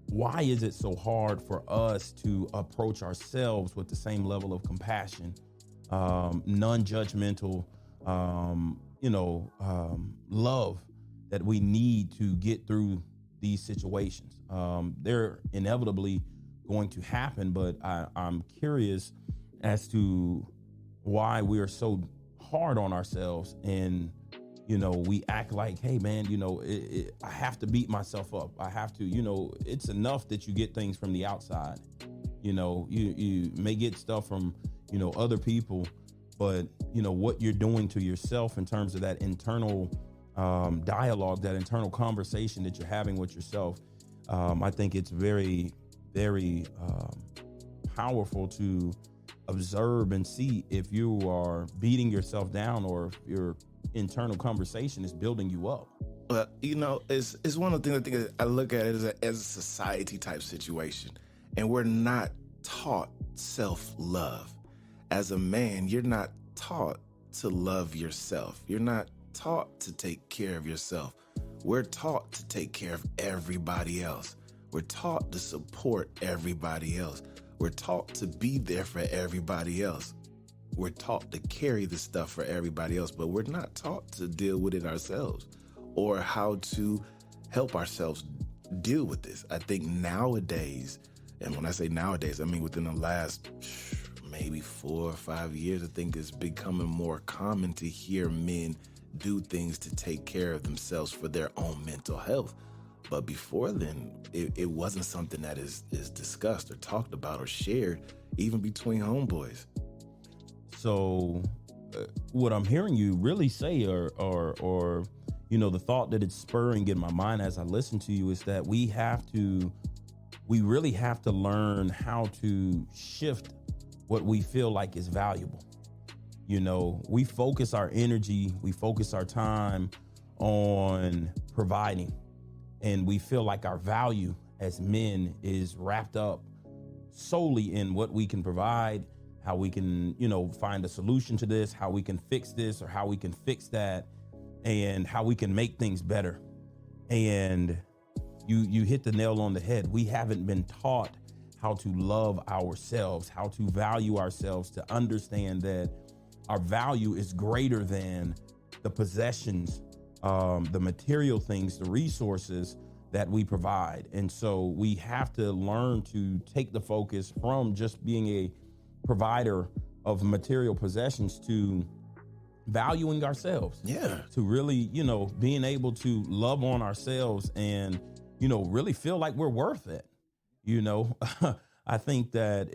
Why is it so hard for us to approach ourselves with the same level of compassion, non-judgmental, love that we need to get through these situations? They're inevitably going to happen, but I'm curious as to why we are so hard on ourselves, and we act like, hey man, I have to beat myself up. I have to, it's enough that you get things from the outside. You may get stuff from, other people, but what you're doing to yourself in terms of that internal dialogue, that internal conversation that you're having with yourself. I think it's very, very powerful to observe and see if you are beating yourself down, or if your internal conversation is building you up. But it's one of the things I look at it as a society type situation, and we're not taught self-love. As a man, you're not taught to love yourself. You're not taught to take care of yourself. We're taught to take care of everybody else. We're taught to support everybody else. We're taught to be there for everybody else. We're taught to carry the stuff for everybody else, but we're not taught to deal with it ourselves, or how to help ourselves deal with this. I think nowadays, and when I say nowadays, I mean within the last maybe 4 or 5 years, I think it's becoming more common to hear men do things to take care of themselves for their own mental health. But before then, it wasn't something that is discussed or talked about or shared, even between homeboys. So what I'm hearing you really say, or the thought that it's spurring in my mind as I listen to you, is that we really have to learn how to shift what we feel like is valuable. We focus our energy, we focus our time on providing, and we feel like our value as men is wrapped up solely in what we can provide, how we can, find a solution to this, how we can fix this or how we can fix that, and how we can make things better. And you hit the nail on the head. We haven't been taught how to love ourselves, how to value ourselves, to understand that our value is greater than the possessions, the material things, the resources that we provide. And so we have to learn to take the focus from just being a provider of material possessions to valuing ourselves. Yeah. To really, being able to love on ourselves and, really feel like we're worth it. I think that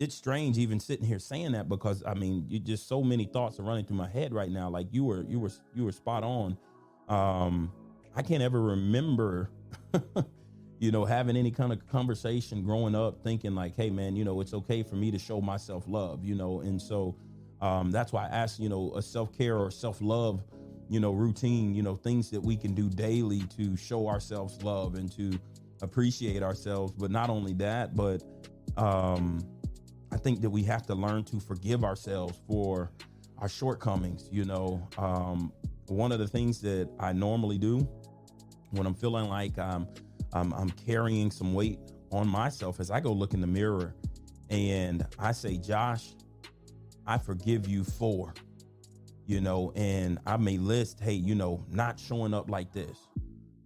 it's strange even sitting here saying that, because you just, so many thoughts are running through my head right now. Like you were spot on. I can't ever remember, having any kind of conversation growing up thinking like, hey man, it's okay for me to show myself love, and so that's why I asked, a self-care or self-love routine, things that we can do daily to show ourselves love and to appreciate ourselves. But not only that, but I think that we have to learn to forgive ourselves for our shortcomings. One of the things that I normally do when I'm feeling like I'm carrying some weight on myself is I go look in the mirror and I say, Josh, I forgive you for, and I may list, hey, not showing up like this.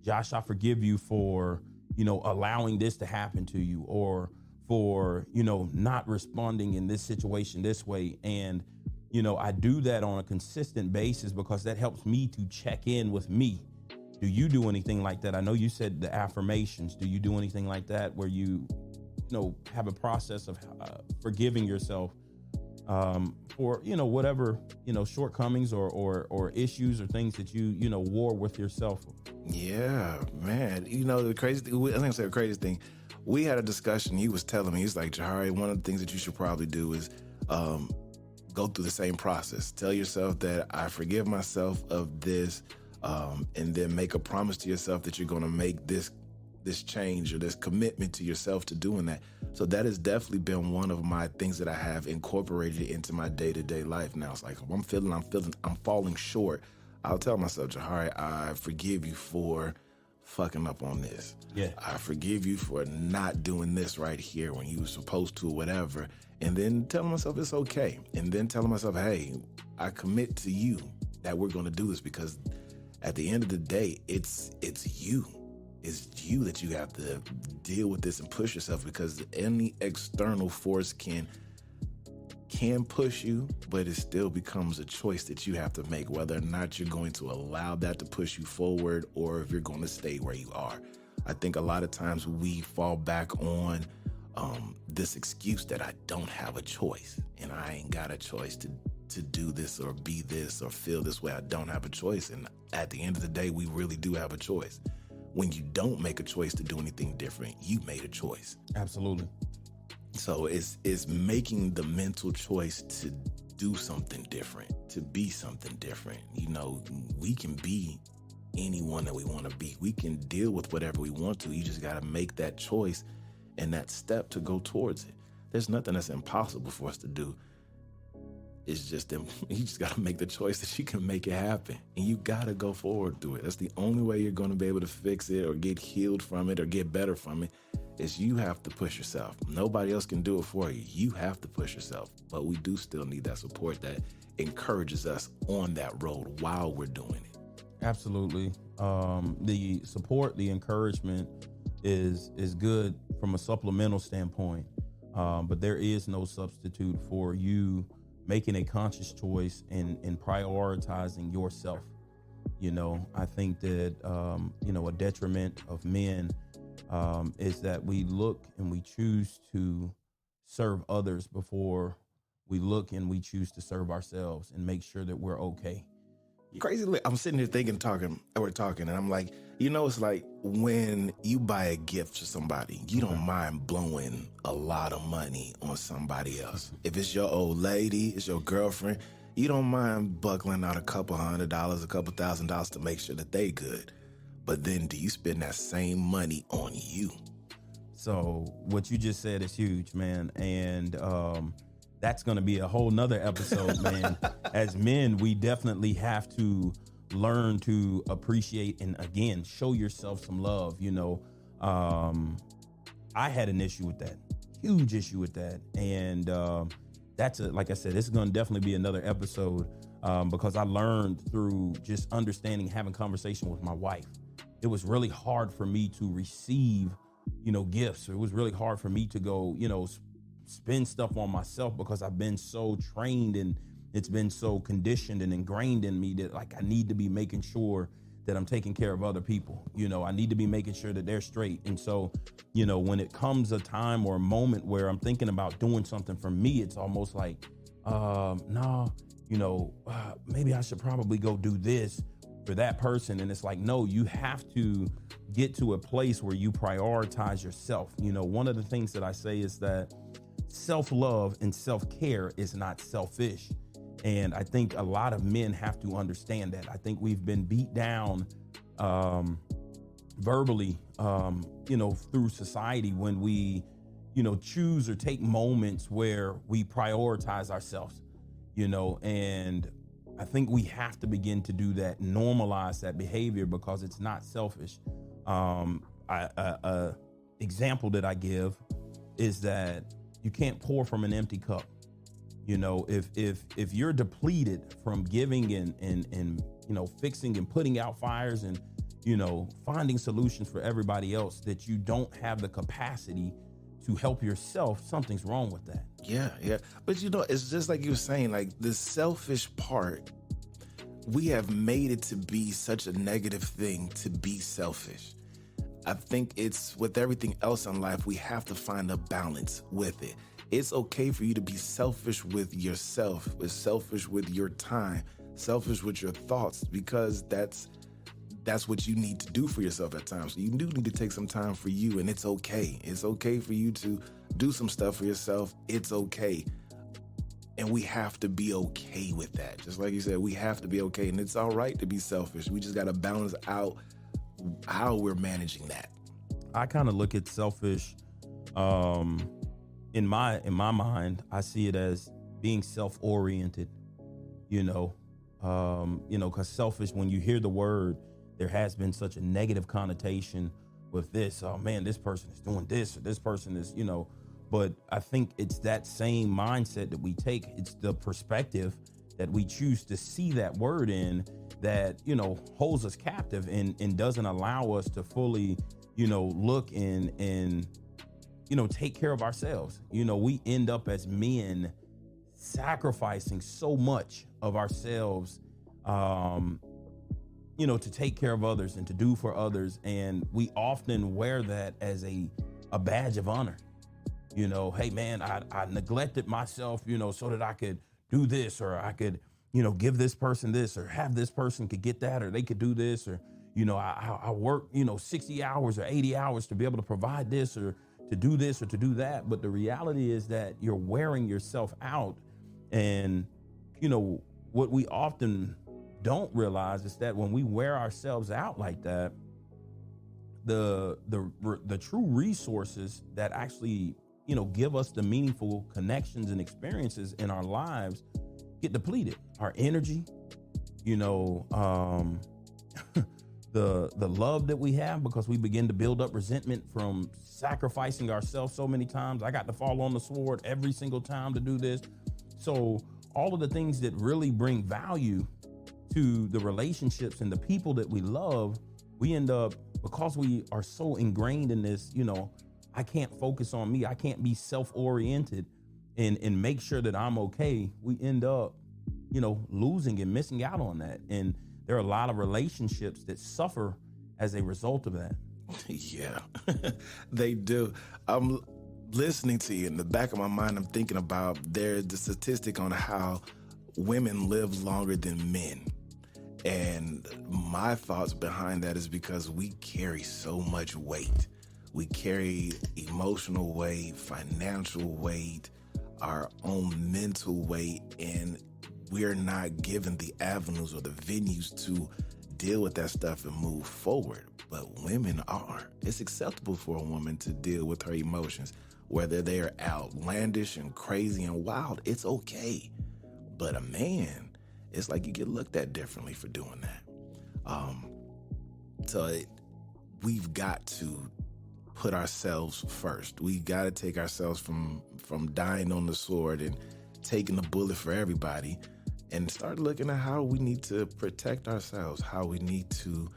Josh, I forgive you for, allowing this to happen to you, or for, not responding in this situation this way. And, I do that on a consistent basis because that helps me to check in with me. Do you do anything like that? I know you said the affirmations. Do you do anything like that where you, have a process of forgiving yourself for, whatever, shortcomings or issues or things that you war with yourself? Yeah, man. The crazy thing, I think I said the craziest thing. We had a discussion. He was telling me, he's like, Jahari, one of the things that you should probably do is go through the same process. Tell yourself that I forgive myself of this, and then make a promise to yourself that you're going to make this change or this commitment to yourself to doing that. So that has definitely been one of my things that I have incorporated into my day-to-day life now. It's like, I'm falling short, I'll tell myself, Jahari, I forgive you for fucking up on this. Yeah. I forgive you for not doing this right here when you were supposed to or whatever. And then telling myself it's okay. And then telling myself, hey, I commit to you that we're going to do this, because at the end of the day, it's you. It's you that you have to deal with this and push yourself, because any external force can push you, but it still becomes a choice that you have to make, whether or not you're going to allow that to push you forward or if you're going to stay where you are. I think a lot of times we fall back on this excuse that I don't have a choice and I ain't got a choice to do this or be this or feel this way. I don't have a choice. And at the end of the day, we really do have a choice. When you don't make a choice to do anything different, you made a choice. Absolutely. So it's making the mental choice to do something different, to be something different. We can be anyone that we want to be. We can deal with whatever we want to. You just got to make that choice and that step to go towards it. There's nothing that's impossible for us to do. It's just you just got to make the choice that you can make it happen, and you got to go forward through it. That's the only way you're going to be able to fix it or get healed from it or get better from it, is you have to push yourself. Nobody else can do it for you. You have to push yourself, but we do still need that support that encourages us on that road while we're doing it. Absolutely. The support, the encouragement is good from a supplemental standpoint, but there is no substitute for you making a conscious choice and prioritizing yourself. I think that, a detriment of men is that we look and we choose to serve others before we look and we choose to serve ourselves and make sure that we're okay. Crazily, I'm sitting here we're talking, and I'm like, it's like when you buy a gift for somebody, you don't mind blowing a lot of money on somebody else. If it's your old lady, it's your girlfriend, you don't mind buckling out a couple $100, a couple $1,000 to make sure that they good. But then do you spend that same money on you? So what you just said is huge, man. And that's going to be a whole nother episode, man. As men, we definitely have to learn to appreciate and, again, show yourself some love. I had an issue with that, huge issue with that. And like I said, this is going to definitely be another episode because I learned through just understanding, having conversation with my wife. It was really hard for me to receive, gifts. It was really hard for me to go, spend stuff on myself because I've been so trained and it's been so conditioned and ingrained in me that like I need to be making sure that I'm taking care of other people. I need to be making sure that they're straight. And so, when it comes a time or a moment where I'm thinking about doing something for me, it's almost like, maybe I should probably go do this for that person. And it's like, no, you have to get to a place where you prioritize yourself. One of the things that I say is that self-love and self-care is not selfish. And I think a lot of men have to understand that. I think we've been beat down verbally, through society when we, choose or take moments where we prioritize ourselves, and I think we have to begin to do that, normalize that behavior, because it's not selfish. Example that I give is that you can't pour from an empty cup. If you're depleted from giving and fixing and putting out fires and finding solutions for everybody else, that you don't have the capacity to help yourself, something's wrong with that. Yeah. But it's just like you were saying, like the selfish part, we have made it to be such a negative thing to be selfish. I think it's with everything else in life, we have to find a balance with it. It's okay for you to be selfish with yourself, selfish with your time, selfish with your thoughts, because that's what you need to do for yourself at times. So you do need to take some time for you, and it's okay. It's okay for you to do some stuff for yourself. It's okay. And we have to be okay with that. Just like you said, we have to be okay. And it's all right to be selfish. We just got to balance out how we're managing that. I kind of look at selfish, in my mind, I see it as being self-oriented, because selfish, when you hear the word, there has been such a negative connotation with this. Oh man, this person is doing this, or this person is, but I think it's that same mindset that we take. It's the perspective that we choose to see that word in that, holds us captive and doesn't allow us to fully, look and take care of ourselves. We end up as men sacrificing so much of ourselves, to take care of others and to do for others. And we often wear that as a badge of honor. Hey man, I neglected myself, so that I could do this, or I could, give this person this, or have this person could get that, or they could do this, or, I work, 60 hours or 80 hours to be able to provide this, or to do this, or to do that. But the reality is that you're wearing yourself out. And, what we often don't realize is that when we wear ourselves out like that, the true resources that actually, give us the meaningful connections and experiences in our lives get depleted. Our energy, the love that we have, because we begin to build up resentment from sacrificing ourselves so many times. I got to fall on the sword every single time to do this. So all of the things that really bring value to the relationships and the people that we love, we end up, because we are so ingrained in this, I can't focus on me, I can't be self-oriented and make sure that I'm okay. We end up, losing and missing out on that. And there are a lot of relationships that suffer as a result of that. Yeah, they do. I'm listening to you. In the back of my mind, I'm thinking about there's the statistic on how women live longer than men. And my thoughts behind that is because we carry so much weight. We carry emotional weight, financial weight, our own mental weight, and we're not given the avenues or the venues to deal with that stuff and move forward. But women are. It's acceptable for a woman to deal with her emotions, whether they are outlandish and crazy and wild. It's okay. But a man, it's like you get looked at differently for doing that. We've got to put ourselves first. We got to take ourselves from dying on the sword and taking the bullet for everybody, and start looking at how we need to protect ourselves, how we need to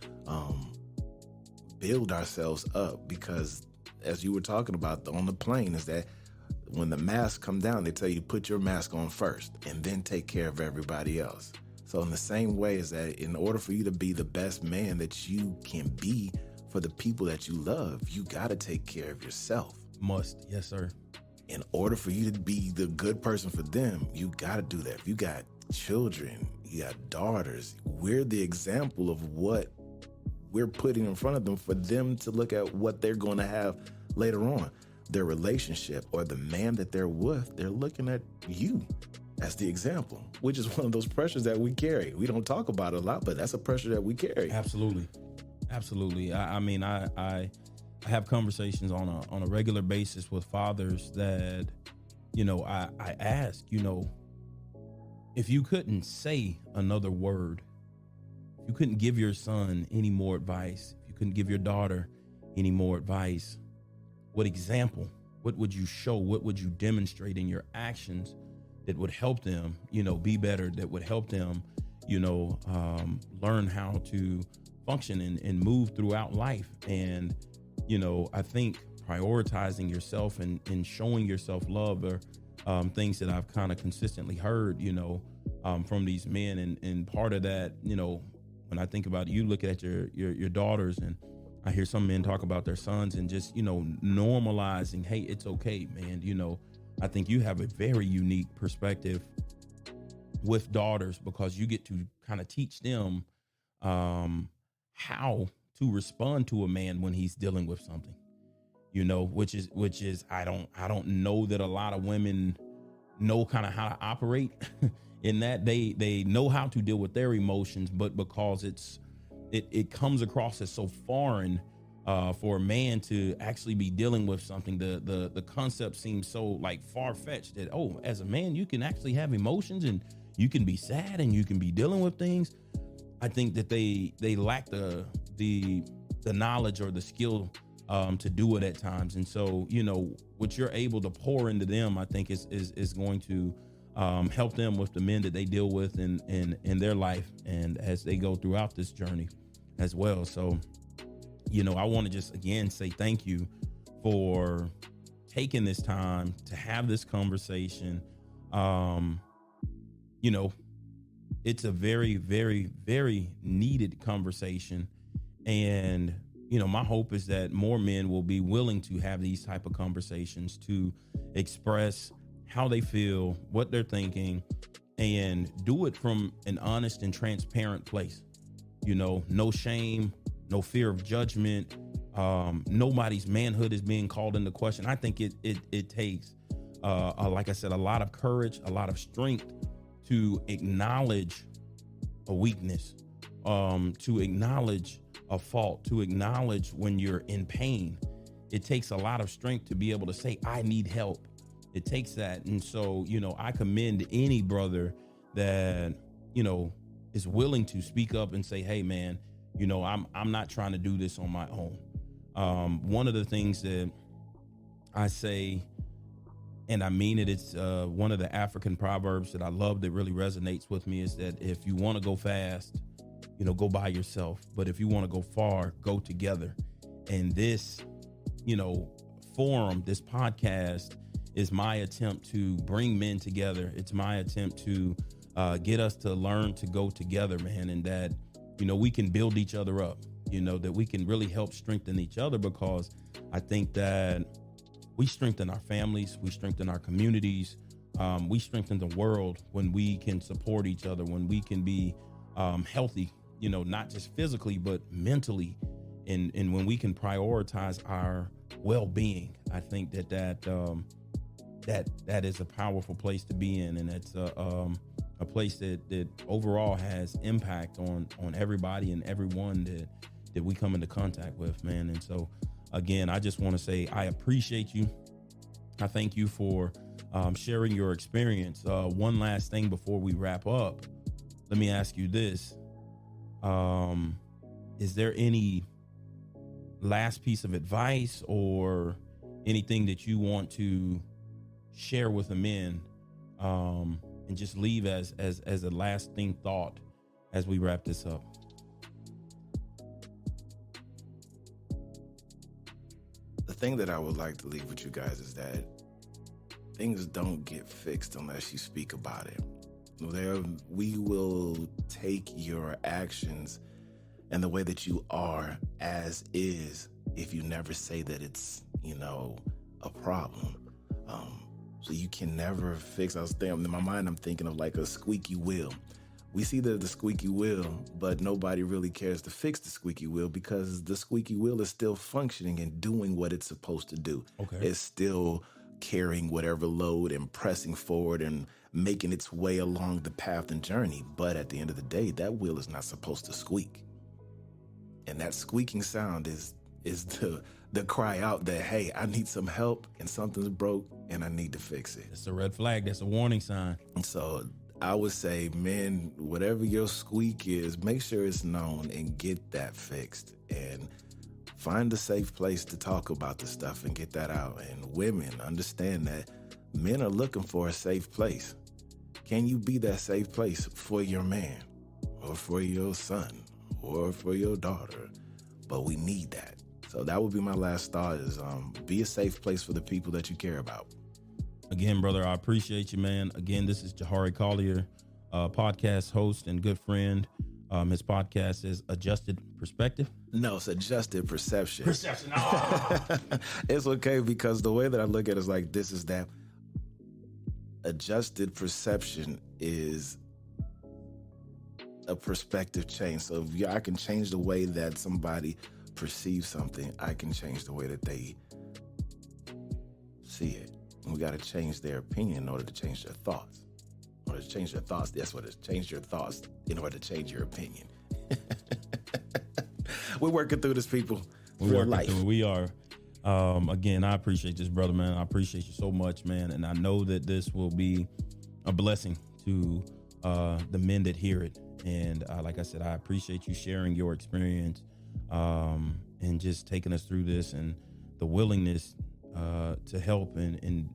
build ourselves up. Because as you were talking about on the plane, is that when the masks come down, they tell you put your mask on first and then take care of everybody else. So in the same way is that in order for you to be the best man that you can be for the people that you love, you got to take care of yourself. Must. Yes, sir. In order for you to be the good person for them, you got to do that. If you got children, you got daughters, we're the example of what we're putting in front of them for them to look at what they're going to have later on. Their relationship or the man that they're with, they're looking at you. as the example, which is one of those pressures that we carry. We don't talk about it a lot, but that's a pressure that we carry. Absolutely. I mean, I have conversations on a regular basis with fathers that, I ask, if you couldn't say another word, if you couldn't give your son any more advice, if you couldn't give your daughter any more advice, what example, what would you show? What would you demonstrate in your actions that would help them, be better, that would help them, learn how to function and move throughout life? And, I think prioritizing yourself and showing yourself love are things that I've kind of consistently heard, from these men. And part of that, when I think about it, you look at your daughters, and I hear some men talk about their sons and just, normalizing, hey, it's okay, man. I think you have a very unique perspective with daughters because you get to kind of teach them how to respond to a man when he's dealing with something, which is I don't know that a lot of women know kind of how to operate in that they know how to deal with their emotions, but because it comes across as so foreign for a man to actually be dealing with something, the concept seems so like far-fetched that, oh, as a man, you can actually have emotions and you can be sad and you can be dealing with things. I think that they lack the knowledge or the skill to do it at times. And so, what you're able to pour into them, I think is going to help them with the men that they deal with in their life and as they go throughout this journey as well. So, I want to just again say thank you for taking this time to have this conversation. It's a very, very, very needed conversation. And, my hope is that more men will be willing to have these type of conversations to express how they feel, what they're thinking, and do it from an honest and transparent place. No shame, no fear of judgment. Nobody's manhood is being called into question. I think it takes, like I said, a lot of courage, a lot of strength to acknowledge a weakness, to acknowledge a fault, to acknowledge when you're in pain. It takes a lot of strength to be able to say, I need help. It takes that. And so, I commend any brother that, is willing to speak up and say, hey, man, I'm not trying to do this on my own. One of the things that I say, and I mean it, it's one of the African proverbs that I love that really resonates with me, is that if you want to go fast, go by yourself. But if you want to go far, go together. And this, forum, this podcast is my attempt to bring men together. It's my attempt to get us to learn to go together, man. And that, we can build each other up, that we can really help strengthen each other, because I think that we strengthen our families, we strengthen our communities, we strengthen the world when we can support each other, when we can be healthy, not just physically, but mentally. And when we can prioritize our well-being, I think that is a powerful place to be in. And it's a place that overall has impact on everybody and everyone that we come into contact with, man. And so, again, I just want to say I appreciate you. I thank you for sharing your experience. One last thing before we wrap up, let me ask you this. Is there any last piece of advice or anything that you want to share with the men, and just leave as a lasting thought as we wrap this up? The thing that I would like to leave with you guys is that things don't get fixed unless you speak about it. We will take your actions and the way that you are as is if you never say that it's, a problem. So you can never fix. I was thinking in my mind, I'm thinking of like a squeaky wheel. We see the squeaky wheel, but nobody really cares to fix the squeaky wheel because the squeaky wheel is still functioning and doing what it's supposed to do. Okay. It's still carrying whatever load and pressing forward and making its way along the path and journey. But at the end of the day, that wheel is not supposed to squeak. And that squeaking sound is the cry out that, hey, I need some help and something's broke and I need to fix it. It's a red flag. That's a warning sign. And so I would say, men, whatever your squeak is, make sure it's known and get that fixed. And find a safe place to talk about the stuff and get that out. And women, understand that men are looking for a safe place. Can you be that safe place for your man or for your son or for your daughter? But we need that. So that would be my last thought is be a safe place for the people that you care about. Again, brother, I appreciate you, man. Again, this is Jahari Collier, podcast host and good friend. His podcast is Adjusted Perspective. No, it's Adjusted Perception. Perception. Oh. It's okay because the way that I look at it is like this is that. Adjusted perception is a perspective change. So if I can change the way that somebody perceives something, I can change the way that they see it. And we got to change their opinion in order to change their thoughts. In order to change their thoughts, that's what it is. Change your thoughts in order to change your opinion. We're working through this, people. We're working through it. We are. Again, I appreciate this, brother, man. I appreciate you so much, man. And I know that this will be a blessing to the men that hear it. And like I said, I appreciate you sharing your experience and just taking us through this and the willingness to help and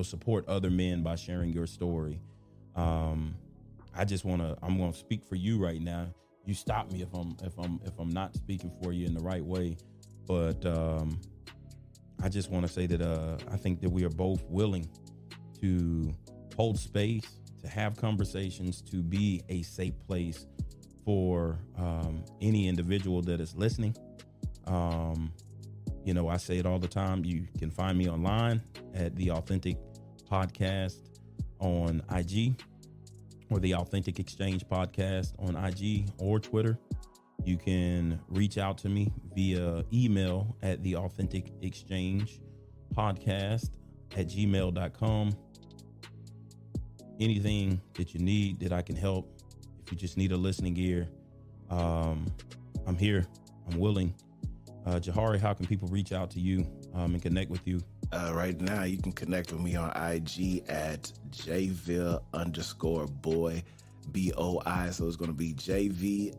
support other men by sharing your story. I'm going to speak for you right now. You stop me if I'm not speaking for you in the right way. But I just want to say that I think that we are both willing to hold space, to have conversations, to be a safe place for any individual that is listening. I say it all the time. You can find me online at The Authentic Podcast on IG or The Authentic Exchange Podcast on IG or Twitter. You can reach out to me via email at The Authentic Exchange Podcast at gmail.com. Anything that you need that I can help, if you just need a listening ear, I'm here. I'm willing. Jahari, how can people reach out to you and connect with you? Right now, you can connect with me on IG at jville_boy, BOI. So it's going to be JVLLE_BOI.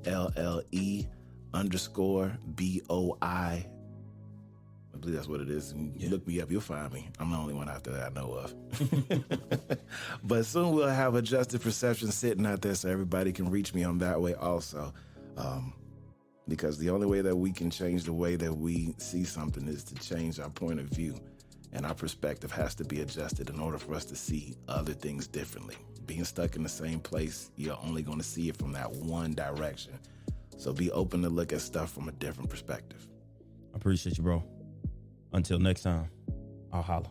I believe that's what it is. You look me up, you'll find me. I'm the only one out there that I know of. But soon we'll have Adjusted Perception sitting out there so everybody can reach me on that way also. Because the only way that we can change the way that we see something is to change our point of view. And our perspective has to be adjusted in order for us to see other things differently. Being stuck in the same place, you're only going to see it from that one direction. So be open to look at stuff from a different perspective. I appreciate you, bro. Until next time, I'll holla.